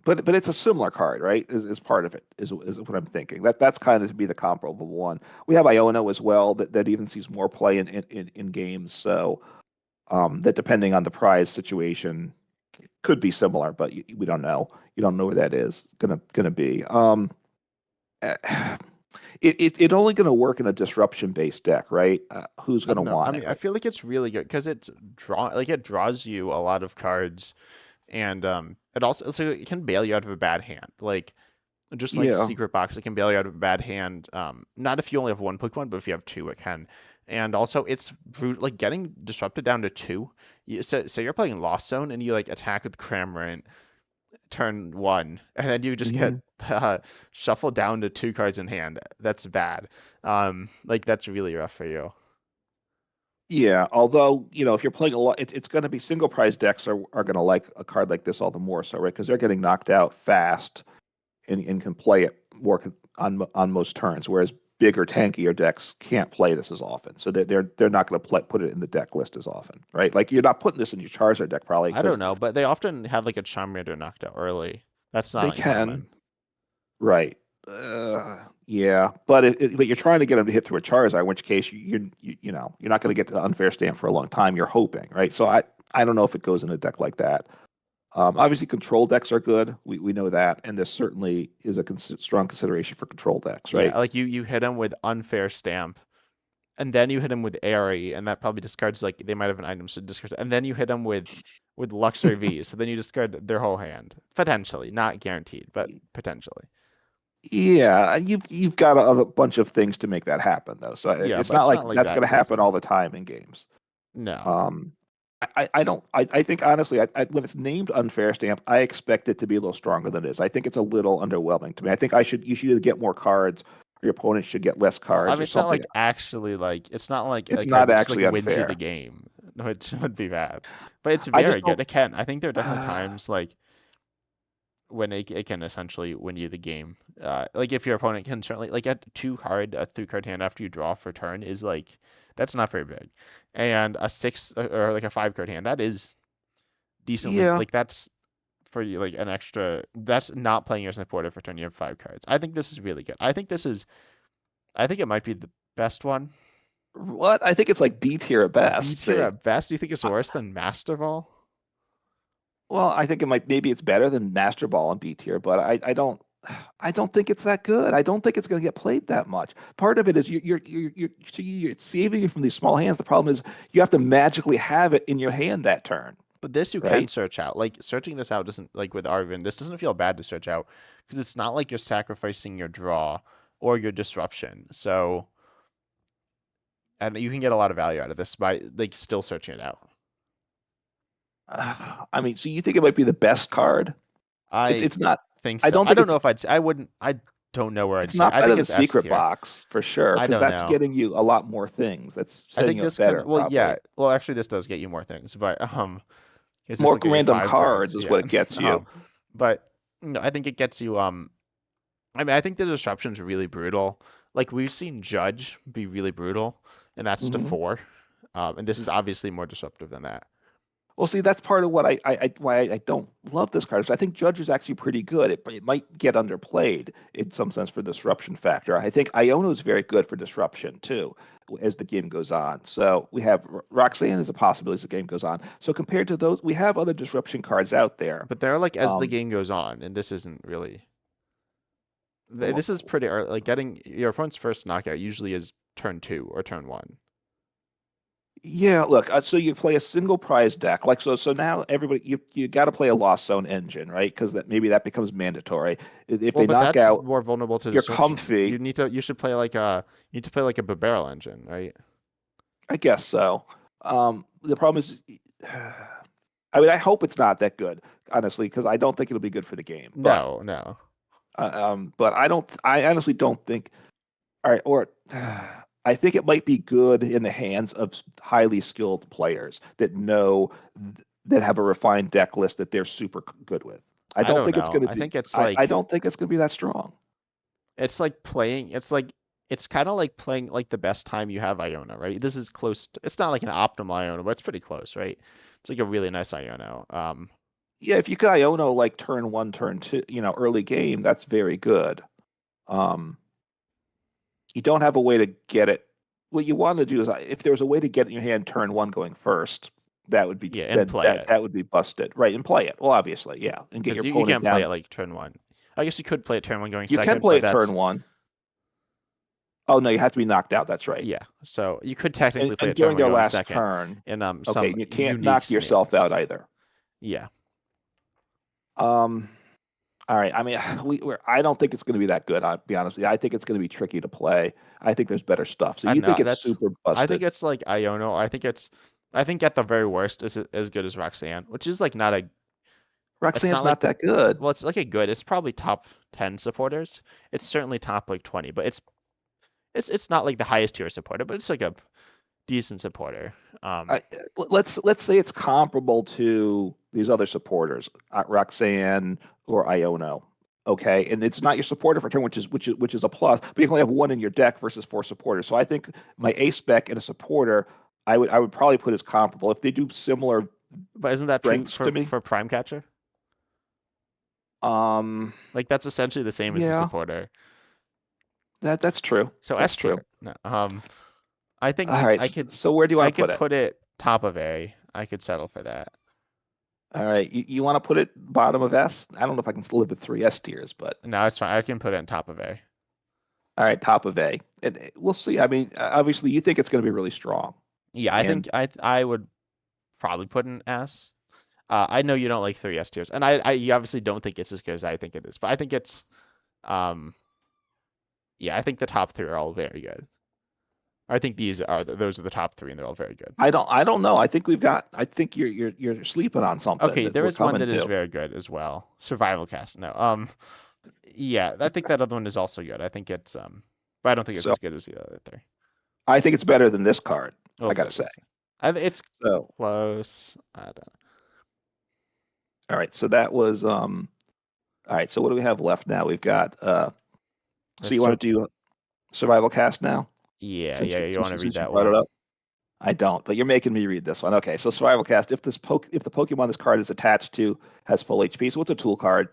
[SPEAKER 2] but it's a similar card, right? Is part of it is what I'm thinking. That's kind of to be the comparable one. We have Iona as well that even sees more play in games. So that depending on the prize situation could be similar, but we don't know. You don't know where that is gonna be. It only gonna work in a disruption based deck, right? Who's
[SPEAKER 1] I
[SPEAKER 2] gonna
[SPEAKER 1] don't know. I
[SPEAKER 2] want it,
[SPEAKER 1] mean, I
[SPEAKER 2] right?
[SPEAKER 1] feel like it's really good because it draws you a lot of cards, and it also it can bail you out of a bad hand. Like just like
[SPEAKER 2] Yeah.
[SPEAKER 1] Secret Box, it can bail you out of a bad hand. Not if you only have one Pokemon, but if you have two, it can. And also, it's like getting disrupted down to two. Say you're playing Lost Zone and you like attack with Cramorant turn one, and then you just get
[SPEAKER 2] Mhm.
[SPEAKER 1] shuffled down to two cards in hand. That's bad. Like that's really rough for you.
[SPEAKER 2] Yeah, although if you're playing a lot, it's going to be single prize decks are going to like a card like this all the more so, right? Because they're getting knocked out fast and can play it more on most turns, whereas bigger, tankier decks can't play this as often. So they're not going to put it in the deck list as often, right? Like you're not putting this in your Charizard deck probably
[SPEAKER 1] I don't
[SPEAKER 2] because
[SPEAKER 1] know, but they often have like a Charmander knocked out early. That's
[SPEAKER 2] they
[SPEAKER 1] not
[SPEAKER 2] can,
[SPEAKER 1] uncommon.
[SPEAKER 2] right? Yeah, but but you're trying to get them to hit through a Charizard, in which case you're not going to get to the unfair stand for a long time. You're hoping, right? So I don't know if it goes in a deck like that. Obviously, control decks are good. We know that, and this certainly is a strong consideration for control decks, right?
[SPEAKER 1] Yeah, like you hit them with unfair stamp, and then you hit them with Airy, and that probably discards like they might have an item so discard, and then you hit them with Luxury V, so then you discard their whole hand potentially, not guaranteed, but potentially.
[SPEAKER 2] Yeah, you've got a bunch of things to make that happen, though. So
[SPEAKER 1] Yeah,
[SPEAKER 2] it's
[SPEAKER 1] but
[SPEAKER 2] not
[SPEAKER 1] it's
[SPEAKER 2] like
[SPEAKER 1] not like
[SPEAKER 2] that's
[SPEAKER 1] that
[SPEAKER 2] going to happen
[SPEAKER 1] crazy.
[SPEAKER 2] all the time in games.
[SPEAKER 1] No,
[SPEAKER 2] Um, I don't. I think honestly, when it's named unfair stamp, I expect it to be a little stronger than it is. I think it's a little underwhelming to me. I think you should either get more cards, or your opponent should get less
[SPEAKER 1] well, I
[SPEAKER 2] cards,
[SPEAKER 1] mean
[SPEAKER 2] or
[SPEAKER 1] it's not
[SPEAKER 2] something.
[SPEAKER 1] like actually like it's not like
[SPEAKER 2] It's
[SPEAKER 1] a card
[SPEAKER 2] not
[SPEAKER 1] that just like
[SPEAKER 2] actually
[SPEAKER 1] wins you the
[SPEAKER 2] unfair.
[SPEAKER 1] game, which would be bad. But it's
[SPEAKER 2] I just
[SPEAKER 1] very good.
[SPEAKER 2] don't.
[SPEAKER 1] It can. I think there are definitely
[SPEAKER 2] Uh,
[SPEAKER 1] times like when it can essentially win you the game. Like if your opponent can certainly like a 3 card hand after you draw for turn is like that's not very big, and a 6 or like a 5 card hand that is decently
[SPEAKER 2] yeah,
[SPEAKER 1] like that's for you like an extra. That's not playing your supporter for turn. You have 5 cards. I think this is really good. I think it might be the best one.
[SPEAKER 2] what I think it's like B tier at
[SPEAKER 1] B
[SPEAKER 2] best.
[SPEAKER 1] tier
[SPEAKER 2] See,
[SPEAKER 1] at best. Do you think it's
[SPEAKER 2] I,
[SPEAKER 1] worse than Master Ball?
[SPEAKER 2] well, I think it might maybe it's better than Master Ball and B tier, but I don't think it's that good. I don't think it's going to get played that much. Part of it is you're saving it from these small hands. The problem is you have to magically have it in your hand that turn,
[SPEAKER 1] But this you can
[SPEAKER 2] right?
[SPEAKER 1] search out. Like searching this out doesn't like with Arvin, this doesn't feel bad to search out because it's not like you're sacrificing your draw or your disruption. So and you can get a lot of value out of this by like still searching it out.
[SPEAKER 2] I mean, so you think it might be the best card?
[SPEAKER 1] I
[SPEAKER 2] It's not.
[SPEAKER 1] think
[SPEAKER 2] I
[SPEAKER 1] so.
[SPEAKER 2] don't
[SPEAKER 1] I
[SPEAKER 2] think
[SPEAKER 1] don't know if I wouldn't I don't know where I'd
[SPEAKER 2] it's
[SPEAKER 1] say.
[SPEAKER 2] not
[SPEAKER 1] I
[SPEAKER 2] better
[SPEAKER 1] think
[SPEAKER 2] than
[SPEAKER 1] it's S
[SPEAKER 2] Secret
[SPEAKER 1] tier.
[SPEAKER 2] Box for sure
[SPEAKER 1] I
[SPEAKER 2] because
[SPEAKER 1] don't
[SPEAKER 2] that's
[SPEAKER 1] know.
[SPEAKER 2] getting you a lot more things. That's
[SPEAKER 1] I
[SPEAKER 2] setting
[SPEAKER 1] think
[SPEAKER 2] you up
[SPEAKER 1] this kind of
[SPEAKER 2] better
[SPEAKER 1] well yeah,
[SPEAKER 2] probably.
[SPEAKER 1] well actually this does get you more things, but because this
[SPEAKER 2] More
[SPEAKER 1] will get you
[SPEAKER 2] random
[SPEAKER 1] 5 cards.
[SPEAKER 2] cards is
[SPEAKER 1] Yeah.
[SPEAKER 2] what it gets you.
[SPEAKER 1] Um but no, I think it gets you I mean, I think the disruption's really brutal. Like we've seen Judge be really brutal, and that's to
[SPEAKER 2] Mhm.
[SPEAKER 1] 4. And this is obviously more disruptive than that.
[SPEAKER 2] Well, see, that's part of what why I don't love this card. Is I think Judge is actually pretty good. It might get underplayed in some sense for disruption factor. I think Iono is very good for disruption too, as the game goes on. So we have Roxanne is a possibility as the game goes on. So compared to those, we have other disruption cards out there.
[SPEAKER 1] But they're like as the
[SPEAKER 2] Um,
[SPEAKER 1] game goes on, and this isn't really.
[SPEAKER 2] w-
[SPEAKER 1] This is pretty early. Like getting your opponent's first knockout usually is turn 2 or turn 1.
[SPEAKER 2] yeah, look, so you play a single prize deck, like so now everybody you got to play a Lost Zone engine, right? Because that maybe that becomes mandatory. If
[SPEAKER 1] Well,
[SPEAKER 2] they
[SPEAKER 1] but
[SPEAKER 2] knock
[SPEAKER 1] that's
[SPEAKER 2] out,
[SPEAKER 1] more vulnerable to
[SPEAKER 2] you're
[SPEAKER 1] disruption.
[SPEAKER 2] comfy.
[SPEAKER 1] You should play like a you need to play like a barrel engine, right?
[SPEAKER 2] I guess so. The problem is, I mean, I hope it's not that good, honestly, because I don't think it'll be good for the game.
[SPEAKER 1] No, no.
[SPEAKER 2] But I don't. I honestly don't think. All right, or I think it might be good in the hands of highly skilled players that know that have a refined deck list that they're super good with. I
[SPEAKER 1] I
[SPEAKER 2] don't
[SPEAKER 1] don't
[SPEAKER 2] think it's
[SPEAKER 1] know.
[SPEAKER 2] going to
[SPEAKER 1] I
[SPEAKER 2] be.
[SPEAKER 1] think it's
[SPEAKER 2] I
[SPEAKER 1] like
[SPEAKER 2] don't think it's going to be that strong.
[SPEAKER 1] it's like playing. It's kind of like playing like the best time you have Iona, right? This is close. It's not like an optimal Iona, but it's pretty close, right? It's like a really nice Iona.
[SPEAKER 2] Yeah, if you could Iono like turn one, turn two, early game, that's very good. Um, you don't have a way to get it. What you want to do is, if there's a way to get it in your hand turn one going first, that would be
[SPEAKER 1] Yeah, and
[SPEAKER 2] then
[SPEAKER 1] play
[SPEAKER 2] that
[SPEAKER 1] it
[SPEAKER 2] that would be busted, right? And play it. Well, obviously, yeah, and get
[SPEAKER 1] because
[SPEAKER 2] your
[SPEAKER 1] you
[SPEAKER 2] opponent
[SPEAKER 1] can't play it
[SPEAKER 2] down.
[SPEAKER 1] like turn one. I guess you could play it turn one going
[SPEAKER 2] You can
[SPEAKER 1] second,
[SPEAKER 2] play
[SPEAKER 1] but
[SPEAKER 2] it turn
[SPEAKER 1] that's
[SPEAKER 2] one. Oh no, you have to be knocked out. That's right.
[SPEAKER 1] yeah. So you could
[SPEAKER 2] And,
[SPEAKER 1] technically play
[SPEAKER 2] and
[SPEAKER 1] it turn
[SPEAKER 2] during
[SPEAKER 1] one
[SPEAKER 2] their
[SPEAKER 1] going
[SPEAKER 2] last
[SPEAKER 1] second
[SPEAKER 2] turn,
[SPEAKER 1] in
[SPEAKER 2] okay,
[SPEAKER 1] some
[SPEAKER 2] and you can't
[SPEAKER 1] unique
[SPEAKER 2] knock yourself out
[SPEAKER 1] scenarios.
[SPEAKER 2] either.
[SPEAKER 1] Yeah.
[SPEAKER 2] Um, all right. I mean, I don't think it's going to be that good. I'll be honest with you. I think it's going to be tricky to play. I think there's better stuff. So
[SPEAKER 1] I
[SPEAKER 2] you
[SPEAKER 1] don't
[SPEAKER 2] think
[SPEAKER 1] know.
[SPEAKER 2] it's
[SPEAKER 1] That's
[SPEAKER 2] super
[SPEAKER 1] I think
[SPEAKER 2] busted?
[SPEAKER 1] it's like Iono. I think at the very worst is as good as Roxanne, which is like not a it's not
[SPEAKER 2] Roxanne's
[SPEAKER 1] like
[SPEAKER 2] not
[SPEAKER 1] the
[SPEAKER 2] that good.
[SPEAKER 1] well, it's like a good. It's probably top 10 supporters. It's certainly top like 20, but it's not like the highest tier supporter, but it's like a decent supporter.
[SPEAKER 2] I, let's say it's comparable to these other supporters, Roxanne or Iono. Okay, and it's not your supporter for turn, which is a plus. But you only have one in your deck versus four supporters. So I think my ace spec and a supporter, I would probably put as comparable if they do similar
[SPEAKER 1] But isn't that true
[SPEAKER 2] strengths to me.
[SPEAKER 1] for Prime Catcher?
[SPEAKER 2] Um,
[SPEAKER 1] Like that's essentially the same as a
[SPEAKER 2] yeah,
[SPEAKER 1] supporter.
[SPEAKER 2] that's true.
[SPEAKER 1] So
[SPEAKER 2] That's
[SPEAKER 1] S
[SPEAKER 2] true.
[SPEAKER 1] tier. No, I think
[SPEAKER 2] All right.
[SPEAKER 1] I could
[SPEAKER 2] So where do you
[SPEAKER 1] I
[SPEAKER 2] want to put
[SPEAKER 1] could
[SPEAKER 2] it?
[SPEAKER 1] put it top of A. I could settle for that.
[SPEAKER 2] All right. You want to put it bottom of S? I don't know if I can still live with three S tiers, but
[SPEAKER 1] No, it's fine. I can put it on top of A.
[SPEAKER 2] all right, top of A. And we'll see. I mean, obviously, you think it's going to be really strong.
[SPEAKER 1] Yeah, I
[SPEAKER 2] And
[SPEAKER 1] think I would probably put an S. I know you don't like three S tiers, and you obviously don't think it's as good as I think it is, but I think it's um yeah, I think the top three are all very good. I think those are the top three, and they're all very good.
[SPEAKER 2] I don't know. I think you're sleeping on something
[SPEAKER 1] Okay,
[SPEAKER 2] that
[SPEAKER 1] there
[SPEAKER 2] we're
[SPEAKER 1] is one
[SPEAKER 2] coming
[SPEAKER 1] that is
[SPEAKER 2] to.
[SPEAKER 1] very good as well. Survival Cast. No. Yeah, I think that other one is also good. I think it's but I don't think it's
[SPEAKER 2] So
[SPEAKER 1] as good as the other three.
[SPEAKER 2] I think it's better than this card,
[SPEAKER 1] We'll
[SPEAKER 2] I
[SPEAKER 1] see.
[SPEAKER 2] gotta say.
[SPEAKER 1] We'll see. It's
[SPEAKER 2] So
[SPEAKER 1] close. I don't
[SPEAKER 2] all right, so that was all right, so what do we have left now? We've got
[SPEAKER 1] know.
[SPEAKER 2] so you want to do survival cast now?
[SPEAKER 1] Yeah,
[SPEAKER 2] Since
[SPEAKER 1] yeah.
[SPEAKER 2] you
[SPEAKER 1] You want
[SPEAKER 2] since
[SPEAKER 1] to
[SPEAKER 2] you,
[SPEAKER 1] read
[SPEAKER 2] since you
[SPEAKER 1] that
[SPEAKER 2] brought it
[SPEAKER 1] one?
[SPEAKER 2] up. I don't, but you're making me read this one. Okay, so survival cast. If the Pokemon this card is attached to has full HP, so it's a tool card,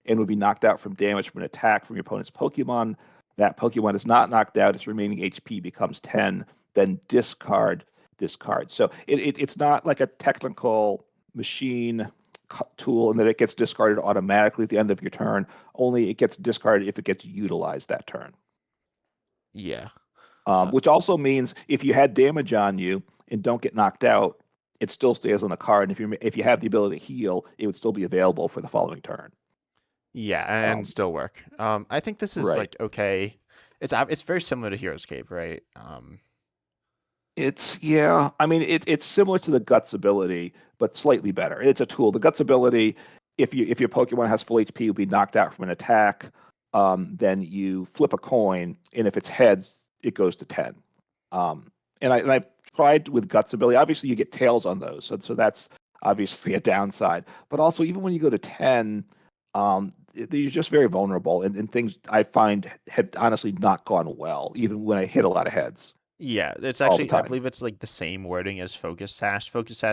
[SPEAKER 2] and would be knocked out from damage from an attack from your opponent's Pokemon. That Pokemon is not knocked out; its remaining HP becomes 10. Then discard this card. So it's not like a technical machine tool, and that it gets discarded automatically at the end of your turn. Only it gets discarded if it gets utilized that turn.
[SPEAKER 1] Yeah.
[SPEAKER 2] Which also means if you had damage on you and don't get knocked out, it still stays on the card. And if you have the ability to heal, it would still be available for the following turn.
[SPEAKER 1] Yeah, and
[SPEAKER 2] Um,
[SPEAKER 1] still work. I think this is
[SPEAKER 2] right.
[SPEAKER 1] like okay. It's very similar to Heroescape, right?
[SPEAKER 2] It's yeah. I mean, it's similar to the Guts ability, but slightly better. It's a tool. The Guts ability, if your Pokemon has full HP, will be knocked out from an attack. Then you flip a coin, and if it's heads, it goes to 10. I've tried with Guts ability. Obviously, you get tails on those, so that's obviously a downside. But also, even when you go to 10, you're just very vulnerable, and things I find have honestly not gone well, even when I hit a lot of heads
[SPEAKER 1] Yeah, it's
[SPEAKER 2] all the
[SPEAKER 1] actually I
[SPEAKER 2] time.
[SPEAKER 1] believe it's like the same wording as Focus Sash,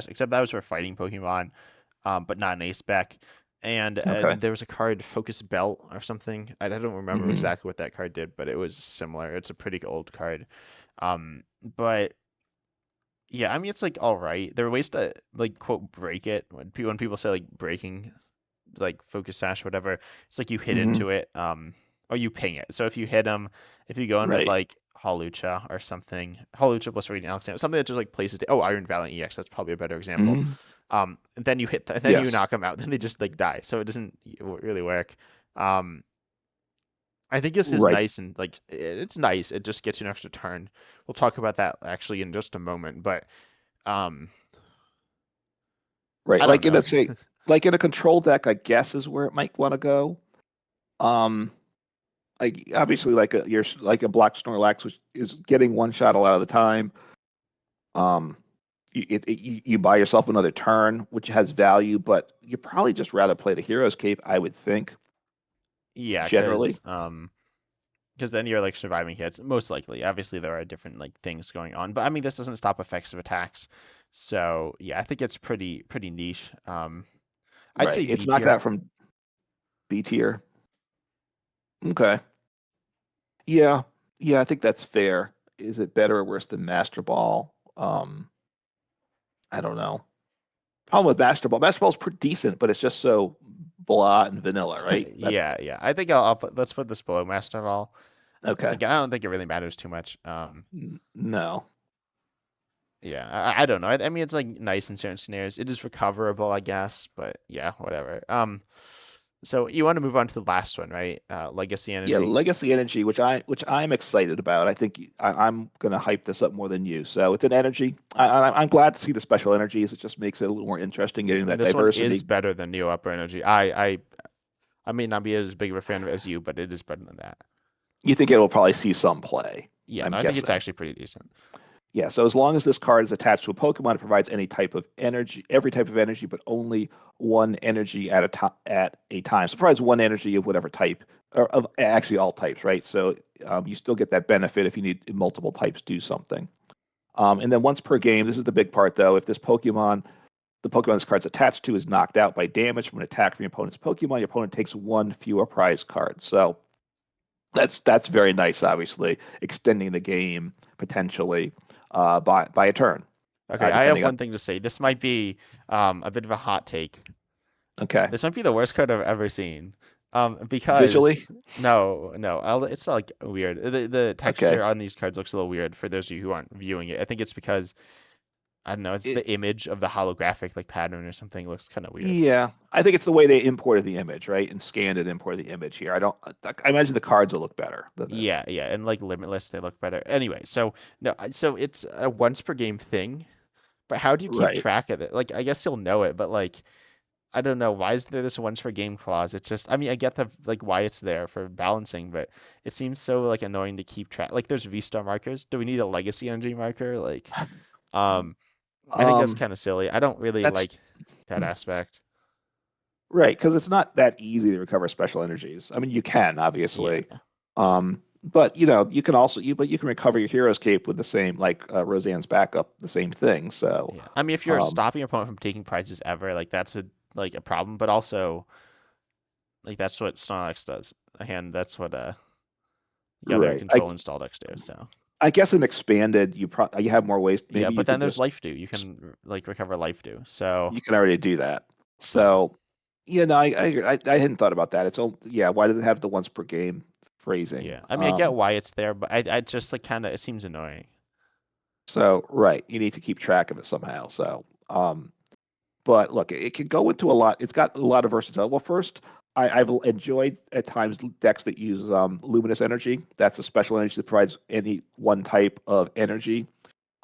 [SPEAKER 1] except that was for fighting Pokemon, but not an ace spec.
[SPEAKER 2] Okay.
[SPEAKER 1] And there was a card Focus Belt or something. I don't remember
[SPEAKER 2] Hmm.
[SPEAKER 1] exactly what that card did, but it was similar. It's a pretty old card. But yeah, I mean it's like all right. There are ways to like quote break it when people say like breaking like Focus Sash whatever. It's like you hit
[SPEAKER 2] Hmm.
[SPEAKER 1] into it or you ping it. So if you hit them, if you go in with
[SPEAKER 2] Right.
[SPEAKER 1] like Hawlucha or something, Hawlucha plus Radiant Alexander, something that just like places. Iron Valiant EX. That's probably a better example.
[SPEAKER 2] Hmm.
[SPEAKER 1] And then you then you
[SPEAKER 2] Yes.
[SPEAKER 1] knock them out. Then they just like die. So it doesn't really work. Um, I think this is
[SPEAKER 2] Right.
[SPEAKER 1] nice and like it's nice. It just gets you an extra turn. We'll talk about that actually in just a moment. But um,
[SPEAKER 2] Right.
[SPEAKER 1] I don't
[SPEAKER 2] Like in
[SPEAKER 1] know.
[SPEAKER 2] a like in a control deck, I guess is where it might want to go. Um, Like obviously, you're like a Black Snorlax, which is getting one shot a lot of the time. Um, you buy yourself another turn, which has value, but you probably just rather play the Hero's Cape, I would think,
[SPEAKER 1] Yeah,
[SPEAKER 2] generally.
[SPEAKER 1] because then you're like surviving hits, most likely. Obviously, there are different like things going on, but I mean, this doesn't stop effective attacks. So yeah, I think it's pretty niche. I'd
[SPEAKER 2] Right.
[SPEAKER 1] say
[SPEAKER 2] It's
[SPEAKER 1] B
[SPEAKER 2] knocked out
[SPEAKER 1] tier.
[SPEAKER 2] from B tier. Okay. Yeah. Yeah, I think that's fair. Is it better or worse than Master Ball? I don't know. Problem with Master Ball, Master Ball's pretty decent, but it's just so blah and vanilla, right? That
[SPEAKER 1] Yeah. I think I'll let's put this below Master of All.
[SPEAKER 2] okay.
[SPEAKER 1] Again, I don't think it really matters too much.
[SPEAKER 2] No.
[SPEAKER 1] Yeah, I don't know. I mean, it's like nice in certain scenarios. It is recoverable, I guess, but yeah, whatever. So you want to move on to the last one, right? Legacy
[SPEAKER 2] Yeah,
[SPEAKER 1] Energy.
[SPEAKER 2] Legacy Energy, which I'm excited about. I think I'm gonna hype this up more than you. So it's an energy. I'm glad to see the special energies. It just makes it a little more interesting
[SPEAKER 1] Yeah,
[SPEAKER 2] getting
[SPEAKER 1] and
[SPEAKER 2] that
[SPEAKER 1] this one is
[SPEAKER 2] diversity.
[SPEAKER 1] better than Neo Upper Energy. I may not be as big of a fan of it as you, but it is better than that.
[SPEAKER 2] You think it will probably see some play,
[SPEAKER 1] Yeah,
[SPEAKER 2] I'm
[SPEAKER 1] no, I think it's
[SPEAKER 2] guessing.
[SPEAKER 1] actually pretty decent.
[SPEAKER 2] Yeah, so as long as this card is attached to a Pokemon, it provides any type of energy, every type of energy, but only one energy at a time. So it provides one energy of whatever type, or of actually all types, right? So you still get that benefit if you need multiple types do something. And then once per game, this is the big part though. If the Pokemon this card's attached to is knocked out by damage from an attack from your opponent's Pokemon, your opponent takes one fewer prize card. So that's very nice, obviously, extending the game potentially by a turn,
[SPEAKER 1] Okay, I have
[SPEAKER 2] depending on.
[SPEAKER 1] one thing to say. This might be a bit of a hot take.
[SPEAKER 2] Okay,
[SPEAKER 1] This might be the worst card I've ever seen.
[SPEAKER 2] visually,
[SPEAKER 1] Because no, it's like weird. The
[SPEAKER 2] okay.
[SPEAKER 1] texture on these cards looks a little weird for those of you who aren't viewing it. I think it's because I don't know, it's
[SPEAKER 2] It,
[SPEAKER 1] the image of the holographic like pattern or something looks kind of weird.
[SPEAKER 2] yeah, I think it's the way they imported the image, right, and scanned and imported the image here. I imagine the cards will look better than this.
[SPEAKER 1] Yeah, and like limitless, they look better. Anyway, so no, so it's a once per game thing, but how do you keep
[SPEAKER 2] Right.
[SPEAKER 1] track of it? Like, I guess you'll know it, but like, I don't know. Why is there this once per game clause? It's just, I mean, I get the like why it's there for balancing, but it seems so like annoying to keep track. Like, there's V-Star markers. Do we need a legacy energy marker? Like, um, I think that's
[SPEAKER 2] Um,
[SPEAKER 1] kind of silly. I don't really
[SPEAKER 2] that's
[SPEAKER 1] like that aspect.
[SPEAKER 2] right because it's not that easy to recover special energies. I mean, you can
[SPEAKER 1] Yeah,
[SPEAKER 2] obviously, but you can also you can recover your hero's cape with the same like Roseanne's backup, the same thing. So,
[SPEAKER 1] yeah. I mean, if you're
[SPEAKER 2] um,
[SPEAKER 1] stopping your opponent from taking prizes ever, like that's a problem. But also, like that's what Snorlax does, and that's what the other
[SPEAKER 2] right. I
[SPEAKER 1] control install decks do. So
[SPEAKER 2] I guess in expanded, you have more ways.
[SPEAKER 1] yeah,
[SPEAKER 2] Maybe you
[SPEAKER 1] but
[SPEAKER 2] could
[SPEAKER 1] then there's
[SPEAKER 2] just
[SPEAKER 1] life dew. You can like recover life dew. So
[SPEAKER 2] you can already do that.
[SPEAKER 1] yeah.
[SPEAKER 2] So, no, I hadn't thought about that. It's all yeah. Why does it have the once per game phrasing?
[SPEAKER 1] Yeah, I mean, I get why it's there, but I just like kind of it seems annoying.
[SPEAKER 2] So right, you need to keep track of it somehow. So, but look, it can go into a lot. It's got a lot of versatility. Well, first, I've enjoyed at times decks that use luminous energy. That's a special energy that provides any one type of energy,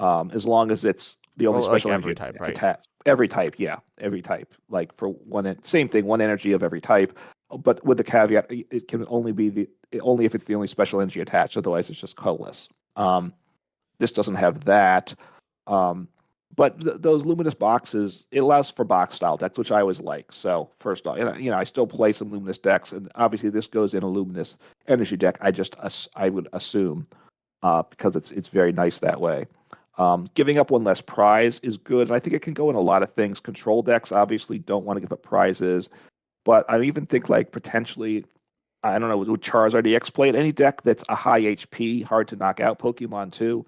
[SPEAKER 2] as long as it's the only
[SPEAKER 1] Well, like
[SPEAKER 2] special
[SPEAKER 1] every
[SPEAKER 2] energy
[SPEAKER 1] type, right?
[SPEAKER 2] attached. Every type, yeah, every type. Like for same thing, one energy of every type. But with the caveat, it can only be only if it's the only special energy attached. Otherwise, it's just colorless. This doesn't have that. Um, but those luminous boxes, it allows for box style decks, which I always like. So first off, I still play some luminous decks, and obviously this goes in a luminous energy deck. I would assume because it's very nice that way. Giving up one less prize is good, and I think it can go in a lot of things. Control decks obviously don't want to give up prizes, but I even think like potentially, I don't know, would Charizard EX play in any deck that's a high HP, hard to knock out Pokemon too,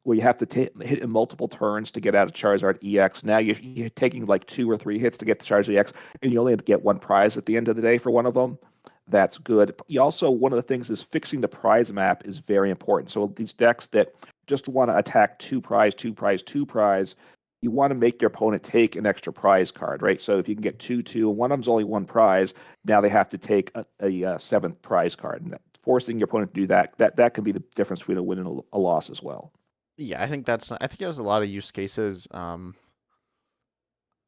[SPEAKER 2] where you have to hit in multiple turns to get out of Charizard EX. Now you're taking like 2 or 3 hits to get the Charizard EX, and you only have to get one prize at the end of the day for one of them. That's good. You also, one of the things is fixing the prize map is very important. So these decks that just want to attack two prize, two prize, two prize, you want to make your opponent take an extra prize card, right? So if you can get two, and one of them's only one prize, now they have to take a seventh prize card, and forcing your opponent to do that can be the difference between a win and a loss as well.
[SPEAKER 1] Yeah, I think there's a lot of use cases.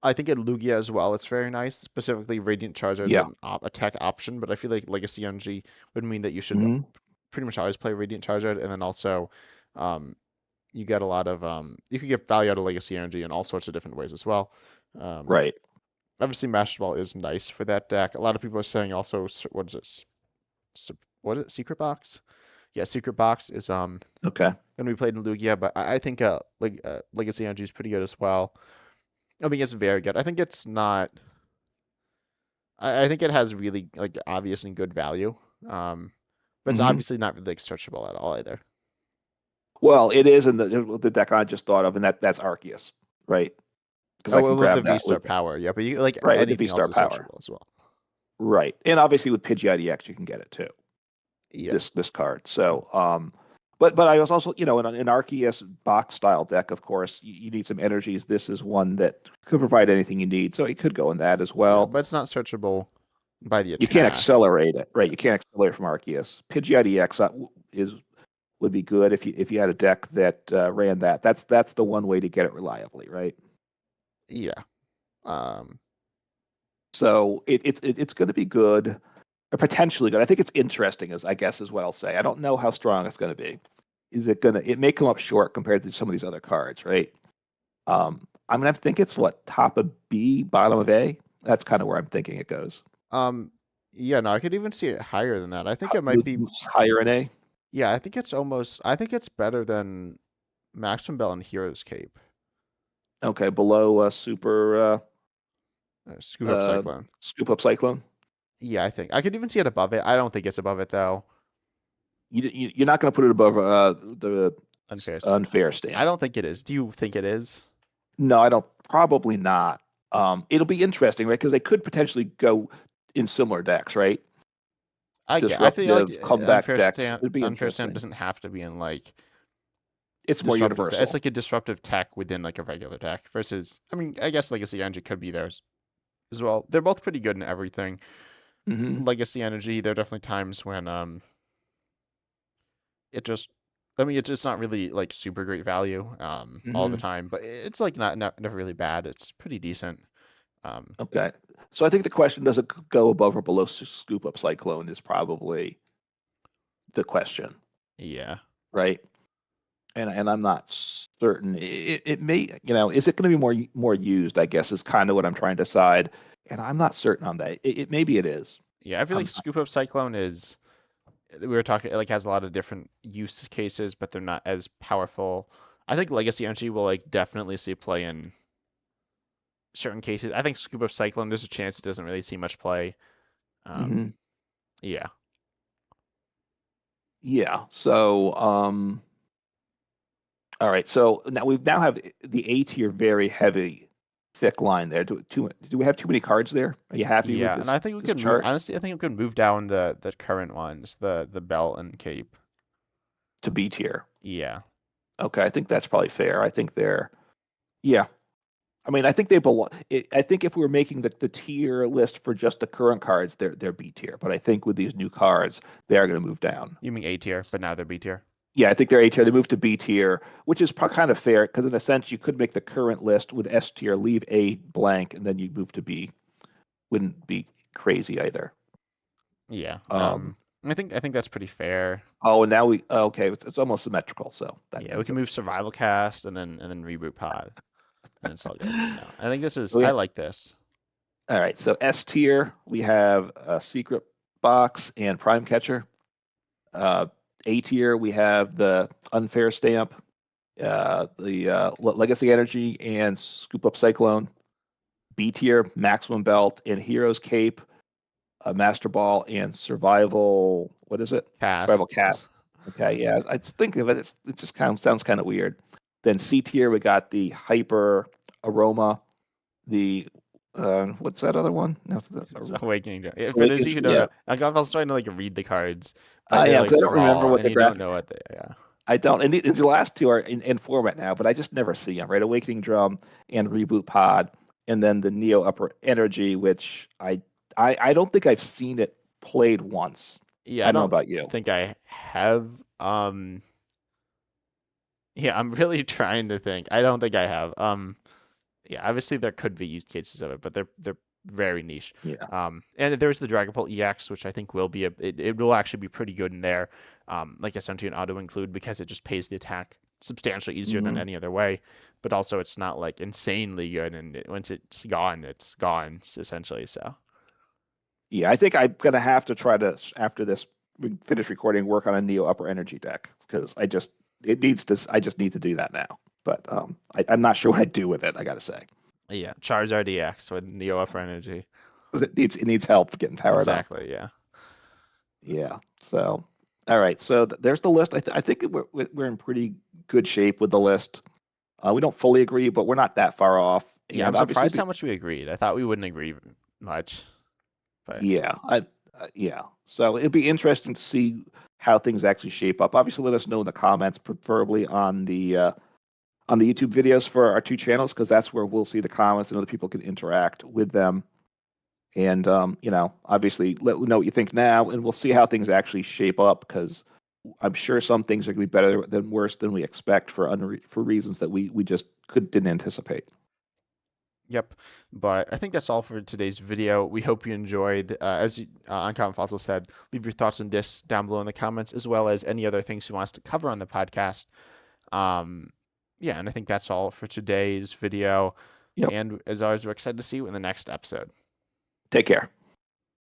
[SPEAKER 1] I think in Lugia as well, it's very nice. Specifically, Radiant Charge as
[SPEAKER 2] Yeah.
[SPEAKER 1] an a tech option, but I feel like Legacy Energy would mean that you should
[SPEAKER 2] Hmm.
[SPEAKER 1] pretty much always play Radiant Charge, and then also um, you get a lot of you can get value out of Legacy Energy in all sorts of different ways as well. Um,
[SPEAKER 2] Right.
[SPEAKER 1] Obviously, Master Ball is nice for that deck. A lot of people are saying also, what is it? What is it? Secret Box? Yeah, Secret Box is
[SPEAKER 2] Okay.
[SPEAKER 1] going to be played in Lugia, but I think like Legacy Energy is pretty good as well. I mean, it's very good. I think it's not. I think it has really like obvious and good value. Um, but it's
[SPEAKER 2] Hmm.
[SPEAKER 1] obviously not really like searchable at all either.
[SPEAKER 2] Well, it is in the deck I just thought of, and that's Arceus, right? Because
[SPEAKER 1] Oh,
[SPEAKER 2] I can
[SPEAKER 1] well, with the
[SPEAKER 2] grab
[SPEAKER 1] V
[SPEAKER 2] that
[SPEAKER 1] Star
[SPEAKER 2] with
[SPEAKER 1] power, yeah, but you like
[SPEAKER 2] right with the V
[SPEAKER 1] anything else
[SPEAKER 2] Star
[SPEAKER 1] is
[SPEAKER 2] power,
[SPEAKER 1] searchable as well.
[SPEAKER 2] right? And obviously with Pidgeotto you can get it too.
[SPEAKER 1] Yeah,
[SPEAKER 2] This card. So, but I was also, in an Arceus box style deck, of course, you need some energies. This is one that could provide anything you need, so it could go in that as
[SPEAKER 1] yeah,
[SPEAKER 2] well.
[SPEAKER 1] but it's not searchable by the
[SPEAKER 2] You can't
[SPEAKER 1] attack.
[SPEAKER 2] accelerate it, right? You can't accelerate from Arceus. Pidgeotto X is would be good if you had a deck that ran that. That's the one way to get it reliably, right?
[SPEAKER 1] Yeah. Um,
[SPEAKER 2] So it's going to be good, or potentially good. I think it's interesting, as I guess is what I'll say. I don't know how strong it's going to be. Is it gonna? It may come up short compared to some of these other cards, right? I'm gonna think it's what, top of B, bottom of A. That's kind of where I'm thinking it goes.
[SPEAKER 1] um, yeah, no, I could even see it higher than that. I think it might
[SPEAKER 2] Moves
[SPEAKER 1] be,
[SPEAKER 2] moves higher in A.
[SPEAKER 1] yeah, I think it's almost, I think it's better than Maximum Bell and Hero's Cape.
[SPEAKER 2] Okay, below super
[SPEAKER 1] Scoop Up Cyclone.
[SPEAKER 2] scoop up cyclone.
[SPEAKER 1] Yeah, I think I could even see it above it. I don't think it's above it though.
[SPEAKER 2] You're not going to put it above the
[SPEAKER 1] Unfair stamp.
[SPEAKER 2] unfair
[SPEAKER 1] I
[SPEAKER 2] stamp.
[SPEAKER 1] don't think it is. Do you think it is?
[SPEAKER 2] No, I don't. Probably not. It'll be interesting, right? Because they could potentially go in similar decks, right?
[SPEAKER 1] I feel like
[SPEAKER 2] Disruptive comeback decks. It'd be
[SPEAKER 1] unfair stamp
[SPEAKER 2] interesting.
[SPEAKER 1] doesn't have to be in like
[SPEAKER 2] It's more
[SPEAKER 1] disruptive. It's
[SPEAKER 2] universal.
[SPEAKER 1] like a disruptive tech within like a regular deck versus. I mean, I guess Legacy Energy could be there as well. They're both pretty good in everything.
[SPEAKER 2] Hmm.
[SPEAKER 1] Legacy Energy, there are definitely times when it just. I mean, it's just not really like super great value all the
[SPEAKER 2] Hmm.
[SPEAKER 1] time, but it's like not never really bad. It's pretty decent. Um,
[SPEAKER 2] Okay. So I think the question, does it go above or below scoop up cyclone, is probably the question,
[SPEAKER 1] yeah.
[SPEAKER 2] right? And I'm not certain. It may, is it going to be more used? I guess is kind of what I'm trying to decide, and I'm not certain on that. Maybe it is.
[SPEAKER 1] Yeah, I feel like
[SPEAKER 2] I'm
[SPEAKER 1] Scoop Up Cyclone is we were talking it like has a lot of different use cases, but they're not as powerful. I think Legacy Energy will like definitely see play in certain cases. I think Scoop Up Cyclone, there's a chance it doesn't really see much play. Um,
[SPEAKER 2] hmm.
[SPEAKER 1] yeah,
[SPEAKER 2] Yeah. So, all right. So now have the A tier, very heavy, thick line there. Do we have too many cards there? Are you happy with
[SPEAKER 1] yeah, and I think we
[SPEAKER 2] this
[SPEAKER 1] could move.
[SPEAKER 2] chart
[SPEAKER 1] Honestly, I think we could move down the current ones, the belt and cape.
[SPEAKER 2] to B tier?
[SPEAKER 1] Yeah,
[SPEAKER 2] Okay, I think that's probably fair. I think they're, yeah. I mean, I think they belong. I think if we were making the tier list for just the current cards, they're B tier. But I think with these new cards, they are going to move down.
[SPEAKER 1] you mean A tier, but now they're B tier.
[SPEAKER 2] Yeah, I think they're A tier. They moved to B tier, which is kind of fair because in a sense you could make the current list with S tier, leave A blank, and then you move to B. Wouldn't be crazy either.
[SPEAKER 1] Yeah.
[SPEAKER 2] Um,
[SPEAKER 1] I think that's pretty fair.
[SPEAKER 2] oh, and now okay, it's almost symmetrical, so
[SPEAKER 1] Yeah, we
[SPEAKER 2] that's
[SPEAKER 1] can
[SPEAKER 2] it.
[SPEAKER 1] move Survival Cast and then reboot Pod, and it's all good. No, I think this is
[SPEAKER 2] So
[SPEAKER 1] I like this.
[SPEAKER 2] all right, so S tier we have a secret box and prime catcher. Uh, A tier we have the unfair stamp, the legacy energy and scoop up cyclone. B tier maximum belt and heroes cape, master ball and survival. What is it? Survival
[SPEAKER 1] Cast.
[SPEAKER 2] cast. Okay, yeah, I just think of it. It just kind of sounds kind of weird. Then C tier we got the hyper aroma, the what's that other one? That's the
[SPEAKER 1] It's Awakening. For those of
[SPEAKER 2] awakened.
[SPEAKER 1] you who don't
[SPEAKER 2] Yeah,
[SPEAKER 1] know, I was trying to like read the cards, but
[SPEAKER 2] I
[SPEAKER 1] they're
[SPEAKER 2] am
[SPEAKER 1] like
[SPEAKER 2] because I don't remember
[SPEAKER 1] small,
[SPEAKER 2] what
[SPEAKER 1] and
[SPEAKER 2] the
[SPEAKER 1] you don't
[SPEAKER 2] graphic.
[SPEAKER 1] know what they. Yeah,
[SPEAKER 2] I don't. And the last two are in format now, but I just never see them. Right, awakening drum and reboot pod, and then the neo upper energy, which I don't think I've seen it played once.
[SPEAKER 1] yeah.
[SPEAKER 2] I
[SPEAKER 1] I
[SPEAKER 2] don't know
[SPEAKER 1] don't
[SPEAKER 2] about you.
[SPEAKER 1] think I have. Yeah, I'm really trying to think. I don't think I have. Yeah, obviously there could be use cases of it, but they're very niche.
[SPEAKER 2] Yeah.
[SPEAKER 1] And there's the Dragapult EX, which I think will be it will actually be pretty good in there. Like essentially an auto include because it just pays the attack substantially easier than
[SPEAKER 2] Hmm.
[SPEAKER 1] any other way, but also it's not like insanely good, and once it's gone essentially. So
[SPEAKER 2] Yeah, I think I'm gonna have to try to after this we finish recording, work on a Neo Upper Energy deck because I just need to do that now. But I'm not sure what I do with it. I gotta say,
[SPEAKER 1] yeah, Charizard EX with Neo Upper Energy.
[SPEAKER 2] 'cause it needs help getting powered up.
[SPEAKER 1] Exactly, yeah.
[SPEAKER 2] Yeah. So, all right. So there's the list. I think we're in pretty good shape with the list. We don't fully agree, but we're not that far off.
[SPEAKER 1] Yeah, I'm
[SPEAKER 2] And obviously,
[SPEAKER 1] surprised how much we agreed. I thought we wouldn't agree much, but
[SPEAKER 2] yeah, yeah. So it'd be interesting to see how things actually shape up. Obviously, let us know in the comments, preferably on the YouTube videos for our two channels, because that's where we'll see the comments and other people can interact with them. And obviously, let me know what you think now, and we'll see how things actually shape up. Because I'm sure some things are going to be better than worse than we expect for reasons that we just didn't anticipate.
[SPEAKER 1] yep. But I think that's all for today's video. We hope you enjoyed. Uncommon Fossil said, leave your thoughts on this down below in the comments, as well as any other things you want us to cover on the podcast. Um, yeah, and I think that's all for today's video.
[SPEAKER 2] Yep.
[SPEAKER 1] And as always, we're excited to see you in the next episode.
[SPEAKER 2] Take care.